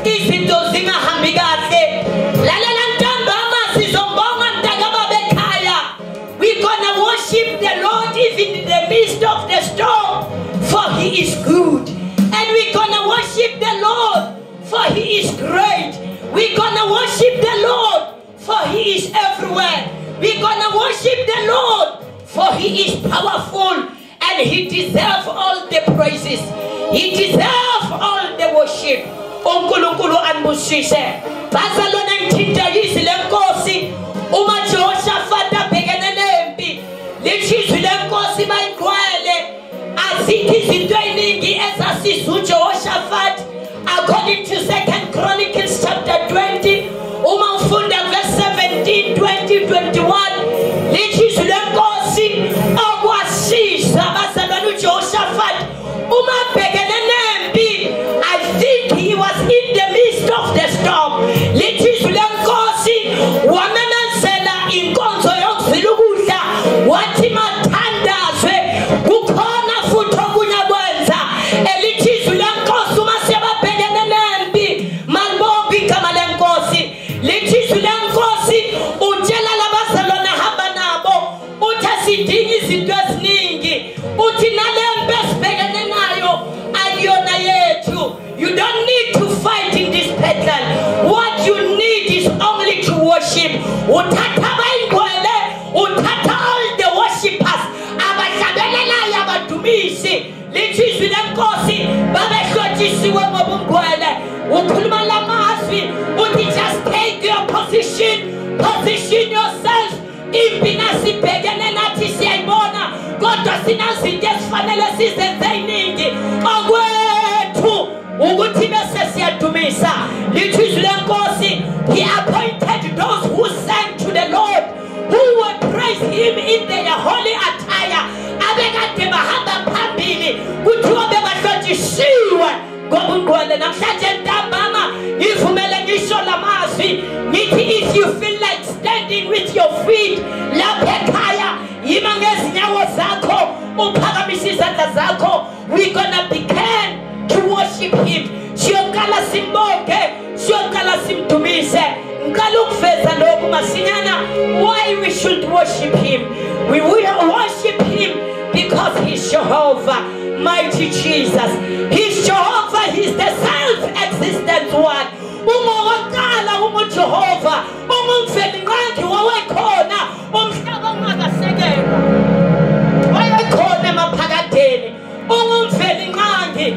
izinto zingahambi kahle lalela ntambama sizombonga mntakama bekhaya we gonna worship the Lord even in the midst of the storm, for he is good. And we're gonna worship the Lord, for he is great. We're gonna worship the Lord, for he is everywhere. We're gonna worship the Lord, for he is powerful. And he deserves all the praises. He deserves all the worship. uNkulunkulu anibusise. Bazalwane ngithinta izile lenkosi uma Jehoshaphat abhekene nempi. Lishizwe lenkosi bayigcwele. Azikho izinto eziningi ezasiza uJehoshaphat according to 2 Chronicles chapter 20 uma ufunda verse 17, 20, 21 lishizwe lenkosi okwasiza bazalwane uJehoshaphat uma abhekene nempi. I think he was in the midst of the storm. Lishizwe lenkosi wamemezela inkonzo yokuzila ukudla wathi mathandazwe kukhona futhi okunyakwenza elithizwe lenkosi uma sebabhekene nempi malibombi igama lenkosi lithizwe lenkosi utshela labazalwane hamba nabo uthi asidingi izinto eziningi uthi nalempi esibhekene nayo ayiyona yethu. You don't need to fight in this battle. What you need is only to worship. Uthatha bayingcwele uthatha all the worshippers abahlabelelayo abadumisi lithizwe lenkosi babehlotshisiwe ngobungcwele ukhuluma lamazwi uthi just take your position yourself. Impi nasibhekene nathi siyayibona kodwa sinazinto ezifanele sizenze eziningi okwethu ukuthi bese siyadumisa lithizwe lenkosi. He appointed those who sang to the Lord, who would praise him in their holy attire. Abekade bahamba phambili kuthiwa bebahlotshisiwe ngobungcwele. Namhlanje ntambama ngivumele ngisho lamazwi ngithi if you feel like standing with your feet lapha ekhaya yima ngezinyawo zakho uphakamise izandla zakho. We gonna begin to worship him. Siyokala simbonge, siyokala simdumise. Ngicela ukuveza lokhu masinyana why we should worship him. We will worship him because he's Jehovah, mighty Jesus. He's Jehovah, he's the self-existent one. Umowakala Jehovah, umumfeli ngakhe wawekhona umhlaba ungakasekelwa. Wayekhona emaphakadeni. Umumfeli ngakhe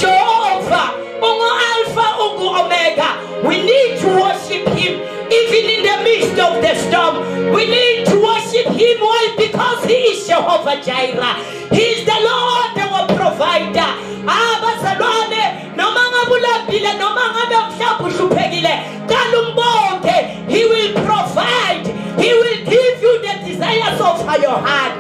Jehovah, Alpha, Omega. We need to worship him even in the midst of the storm. We need to worship him. Why? Because he is Jehovah Jireh. He is the Lord our provider. Abazalwane noma ngabula ubabhile noma ngabe mhlawumbe uhluphekile qala umbonge. He will provide. He will give you the desires of your heart.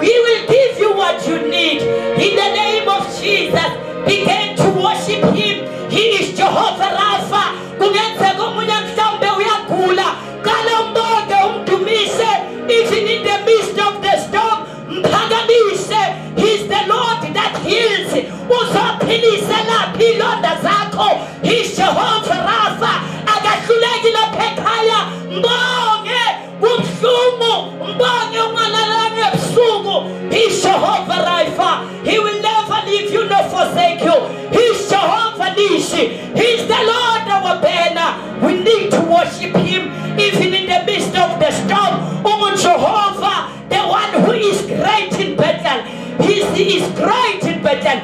He will give you what you need. In the name of Jesus, begin to worship him. He is Jehovah Rapha. Kungenzeka omunye mhlawumbe uyagula qala umbonge umdumise even in the midst of the storm. Mphakamise. He's the Lord that heals. Uzophilisa laphi ilonda zakho. He's Jehovah Rapha. Akahluleki lapha ekhaya. Mbonge ubuhlungu, mbonge ungalalanga ebusuku. He's Jehovah Rapha. He will never leave you nor forsake you. He's Jehovah Nishi. He's the Lord our banner. We need to worship him even in the midst of the storm. Jehovah, the one who is great in battle. He is great in battle.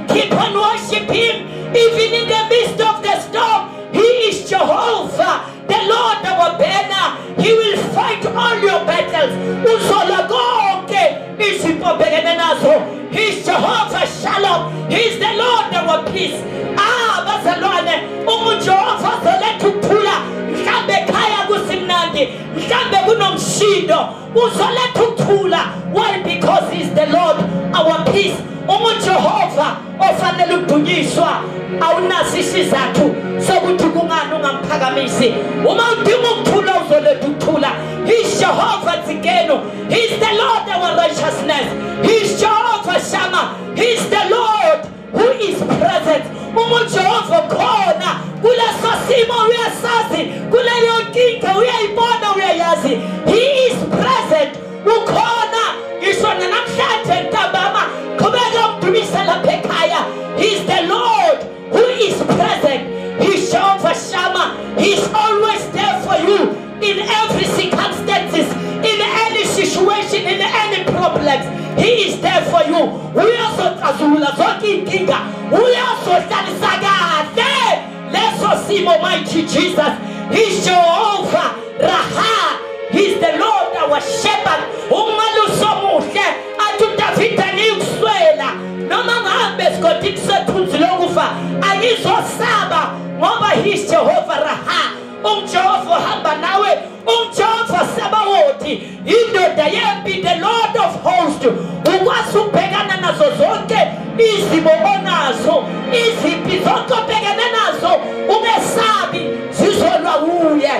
Keep on worship him even in the midst of the storm. He is Jehovah, the Lord our banner. He will fight all your battles. He's Jehovah Shalom. He's the Lord our peace. Bazalwane, Jehovah zolethuthula mhlambe ekhaya kusimnandi mhlambe kunomshindo uzolethuthula. Why? Because he's the Lord our peace. Jehovah ofanele udunyiswa awunaso isizathu sokuthi kungani ungamphakamisi. Uma udinga ukuthula uzolethuthula. He's Jehovah Tsikeno. He's the Lord our righteousness. He's Jehovah Shammah. He's the Lord who is present. Jehovah khona kuleso simo uyasazi, kuleyo nkinga uyayibona uyayazi. He is present. Ukhona isona namhlanje ntambama qhubeka umdumisa lapha ekhaya. He's the Lord who is present. He's Jehovah Shammah. He's always there for you in every circumstances, in any situation, in any problems. He is there for you. Uyazozazula zonke inkinga. Uyazodlalisa kahle leso simo, mighty Jesus. He's Jehovah Raha. He's the Lord our shepherd. Umaluso muhle athi uDavida ngikuswela noma ngabe sigodini sethunzi lokufa angizosaba ngoba he's Jehovah Raha. Jehovah hamba nawe. Jehovah Sabaothi indoda yempi, the Lord of hosts. Ukwazi ukubhekana nazo zonke izimo onazo, iziphi zonke obhekana nazo ungesabi, zizolwa uye.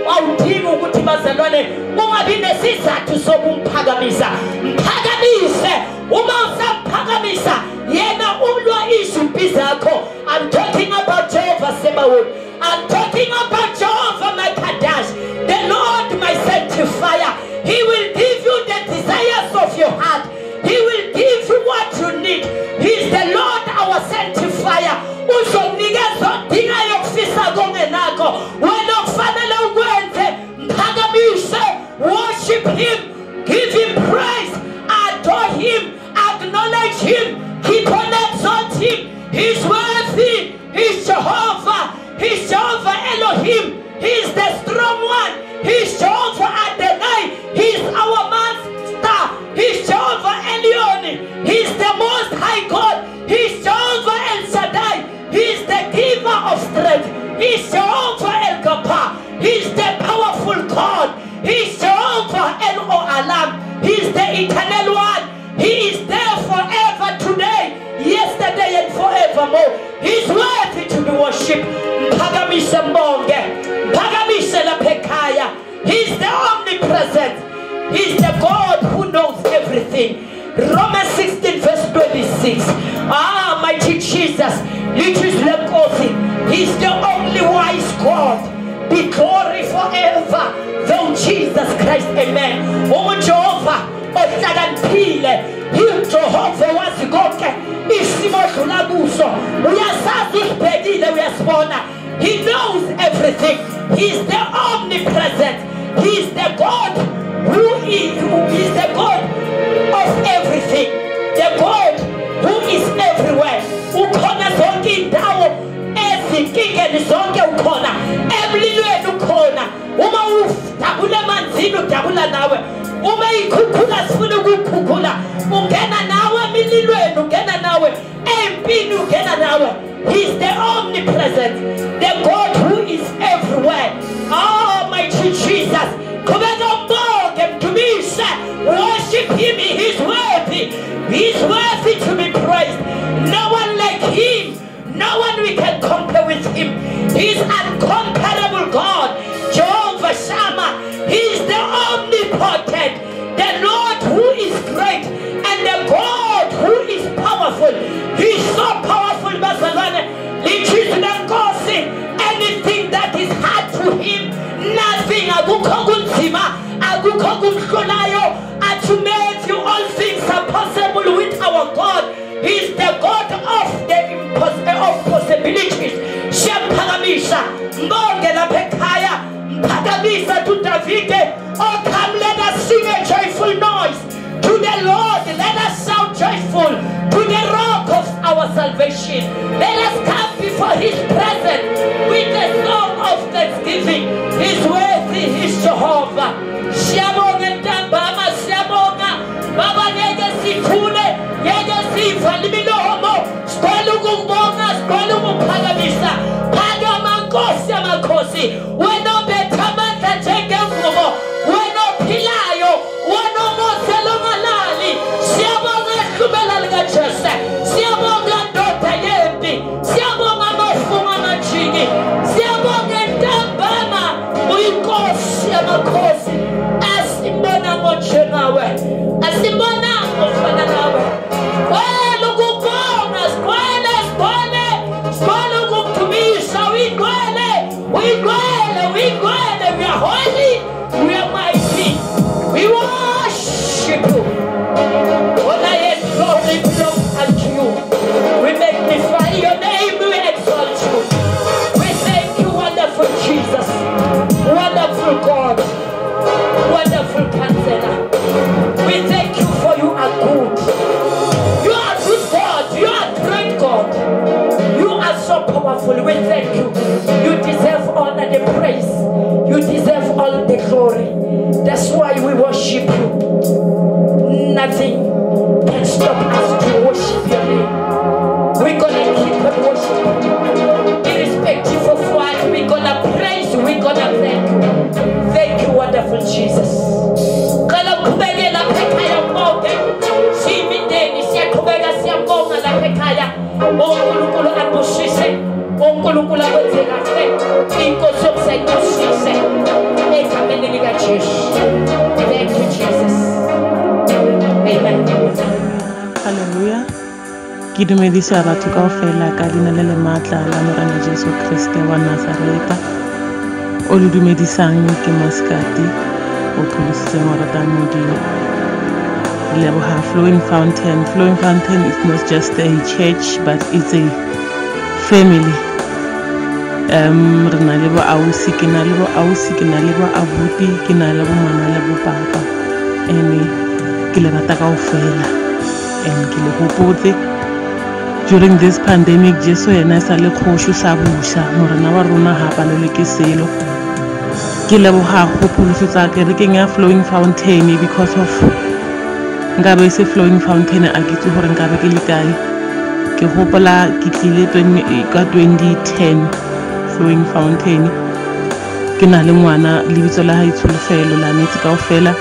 Awudingi ukuthi bazalwane ungabi nesizathu sokumphakamisa. Mphakamise. Uma usamphakamisa yena ulwa izimpi zakho. I'm talking about Jehovah Sabaoth. I'm talking about Jehovah my Kadash, the Lord my sanctifier. He will give you the desires of your heart. He will give you what you need. He's the Lord our sanctifier. Uzonikeza odinga yokufisa kongenakho. Wena kufanele ukwenze mphakamise. Worship him, give him praise, adore him, acknowledge him, keep on exalting him. He's worthy. He's Jehovah. He's Jehovah Elohim. He's the strong one. He's Jehovah Adonai. He's our master. He's Jehovah Elion. He's the most high God. He's Jehovah El Shaddai. He's the giver of strength. He's Jehovah El Gabbar. He's the powerful God. He's Jehovah El Olam. He's the eternal one. He is there forever today, yesterday and forevermore. He's worthy to be worshipped. Mphakamisa mbonge. Mphakamisa lapha ekhaya. He's the omnipresent. He's the God who knows everything. Romans 16 verse 26. Mighty Jesus. He's the only wise God. Be glory forever. Thou Jesus Christ. Amen. Jehovah ohlakaniphile. Jehovah wazi konke isimo odlula kuso. Uyasazi usibhekile uyasibona. He knows everything. He's the omnipresent. He's the God who is the God of everything. The God who is everywhere. Ukhona zonke indawo ezinkingeni zonke ukhona. Emlilweni ukhona. Uma udabula emanzini udabula nawe. Uma ikhukhula sifuna ukukhukhula ungena nawe emililweni ungena nawe empini ungena nawe. He's the omnipresent, the God who is everywhere. Almighty Jesus, worship him. He's worthy. He's worthy to be praised. No one like him. No one we can compare with him. He's uncomparable God. Jehovah Shammah. He's the omnipotent, the Lord who is great, and the God who is powerful. He's so powerful, anything that is hard to him, nothing. To make you all things are possible with our God. He's the God of the possibilities. Oh, come, let us sing a joyful noise to the Lord. Let us shout joyful to the rock of our salvation. Let us come before his presence with a song of thanksgiving. He's worthy, he's Jehovah. Baba yeye sikule, yeye sifa limilomo, skolu kubonga, skolu kuphakamisa, phaka mankosi amakhosi, wena bethamandla njengemvumo, wena ophilayo, wena omosela ongalali. Siyabonga ihlumela likaJesu, siyabonga ndoda yempi, siyabonga amafunga amajiki, siyabonga ntambama, uyinkosi amakhosi, asimbona ngojengawe. Asimona ofana nawe. Kwelo kubonga, skwele kumtumisha, wigwele. We are holy, we are mighty. We worship you. Honor and glory belongs unto you. We magnify your name, we exalt you. We thank you, wonderful Jesus, wonderful God, wonderful Counselor. We thank you for you are good. You are good God. You are great God. You are so powerful. We thank you. You deserve honor and praise. You deserve all the glory. That's why we worship you. Nothing can stop us to worship your name. We're going to keep on worshiping. Irrespective of what, we're going to praise you. We're going to thank you. Thank you, wonderful Jesus. Thank you, Jesus. Amen. Hallelujah. Ke dumedisa batho kaofela ka leina le matla la Morena Jesu Kriste wa Nazareta. O le dumedisang ke Maskati o pholositseng wa rata Modimo. Leboha Flowing Fountain. Flowing Fountain is not just a church, but it's a family. Re na le bo ausi, ke na le bo ausi, ke na le bo abuti, ke na le bo mama le bo papa. Ke le rata kaofela. Ke le hopotse during this pandemic Jesu yena sa le khosho sa busha morena wa rona ha palelwe ke selo. Ke leboha kgopoloso tsa kerekeng ya Flowing Fountain because of ngabe se Flowing Fountain a ke tse hore ngabe ke le kae. Ke hopola ke tlile 2010 Flowing Fountain. Ke na le ngwana lebitso la hae Tsholofelo la metsi kaofela.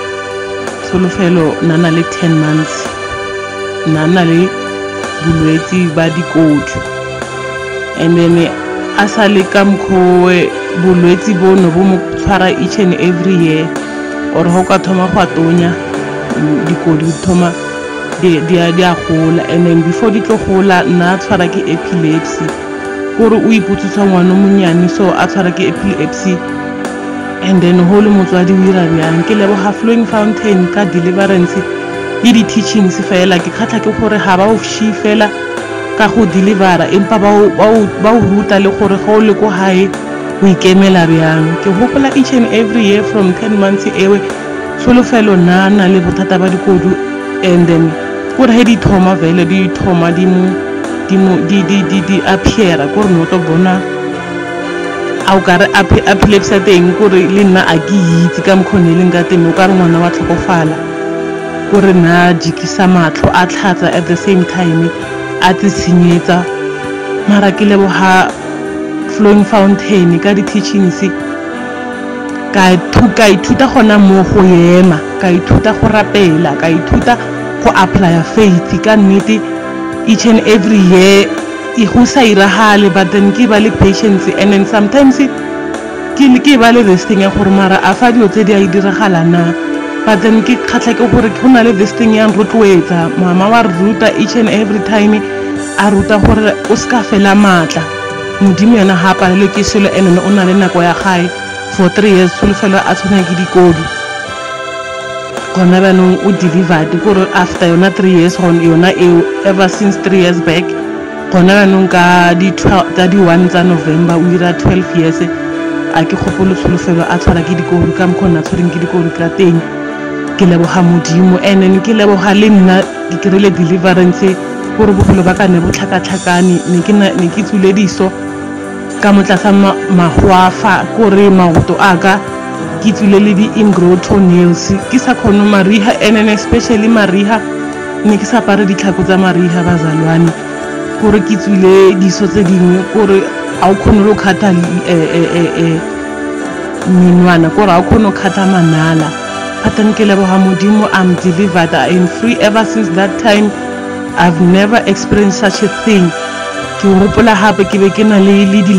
Tsholofelo nana le 10 months. Nana le bulwetsi ba dikodu. And then asale ka mkhowe bulwetsi bono bo mo tshwara each and every year or ho ka thoma go atonya dikodu thoma dia gola. And then before di tlo gola nna tshwara ke epilepsy gore o iputsutsa ngwana monyane so a tshwara ke epilepsy. And then ho le motswadi o ira bjang ke leboga Flowing Fountain ka deliverance le di teachings fela ke khatla ke gore ha ba o fela ka go delivera empa ba o ruta le gore go le go hae o ikemela bjang. Ke hopola each and every year from 10 months ewe Tsholofelo nana le bothata ba dikodu. And then gore he di thoma vele di thoma di appear gore no to bona au ka re epilepsy teng gore le nna a ke itse ka mkhoneleng ka teng o ka re ngwana wa tlhokofala gore na jikisa matlo a tlhatsa at the same time a tshenyetsa mara ke leboha Flowing Fountain ka di teachings ka ithuta gona mo go ema ka ithuta go rapela ka ithuta go apply faith ka nnete each and every year e go sa iragale but then ke ba le patience and then sometimes ke ba le this thing ya gore mara a fa dio tse di a diragala na but then ke khatla ke gore go na le this thing ya rotloetsa mama wa ruta each and every time a ruta gore o ska fela matla modimo yena ha pa le ke selo ene o na le nako ya gae for 3 years solofelo a tshwana ke dikodu gona ba nong o delivered gore after yona 3 years on yona ever since 3 years back gona ba nong ka di 1 tsa November o ira 12 years a ke gopolo solofelo a tshwana ke dikodu ka mkhona tshwareng ke dikodu ka teng ke leboga modimo and then ke leboga le nna ke krile deliverance gore bophelo ba ka ne bo tlhakatlhakane ne ke tsulediso ka motlasa mahwafa gore maoto aka ke tsule le di ingrown toenails ke sa khono mariha and especially mariha ne ke sa pare ditlhako tsa mariha bazalwane gore ke tsule diso tse dingwe gore a o khono lo khata minwana gore a o khono khata manala patani ke leboga modimo I'm delivered and free ever since that time. I've never experienced such a thing. Ke hopola hape ke be ke na le di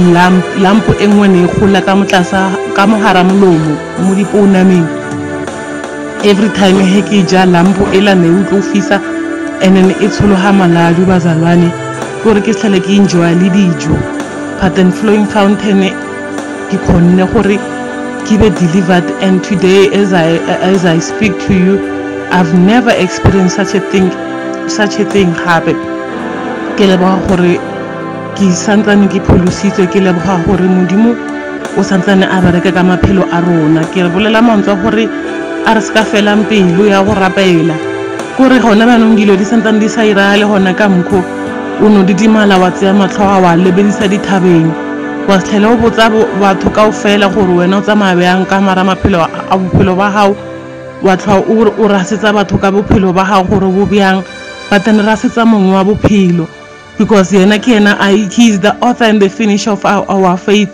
lampo engwe ne gola ka motlasa ka mohara molomo mo dipounameng every time he ke ja lampo ela ne utlo fisa and then e tsholoha maladu bazalwane gore ke tlhale ke enjoy le dijo Pattern Flowing Fountain ke khonne gore ke be delivered and today as I speak to you I've never experienced such a thing happen ke leboga gore ke santsane ke pholositswe ke leboga gore modimo o santsane a bereka ka maphelo a rona ke re bolela mantswa gore a re ska fela mpelo ya go rapela gore gona banong dilo di santsane di sa irale gona ka mkho o no di dimala wa tsaya matlhoga wa lebedisa dithabeng wa tlhela o botsa batho kaofela gore wena o tsamaya bjang ka mara maphelo a bophelo ba gago wa tlhwa o rasetsa batho ka bophelo ba gago gore bo bjang but then rasetsa mongwe wa bophelo because yena ke yena he is the author and the finisher of our faith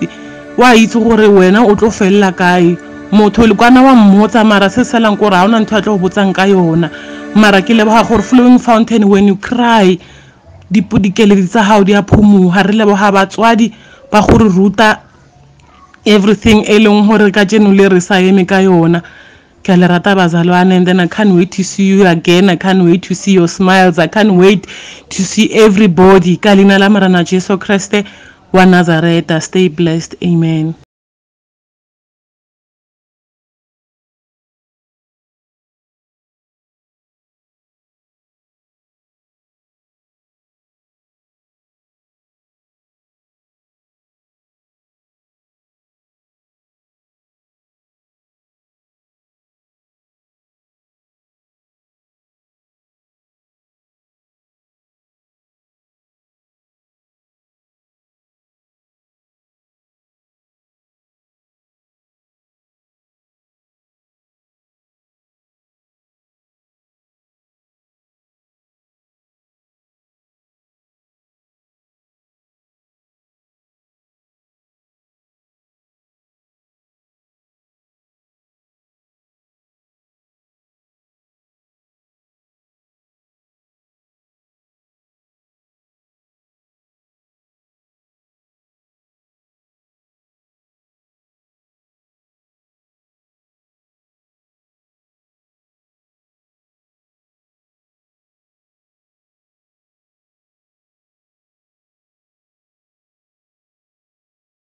wa itse gore wena o tlo fella kae motho le kwana wa mmotsa mara se selang gore ha ona ntho a tlo botsang ka yona mara ke leboga gore Flowing Fountain when you cry dipodikeledi tsa hao di a phumuha re leboga batswadi ba gore ruta everything e leng gore ka tseno le re sa eme ka yona ke le rata bazalwane and then I can't wait to see you again. I can't wait to see your smiles. I can't wait to see everybody ka lina la Morena Jesu Kriste wa Nazareth. Stay blessed. Amen.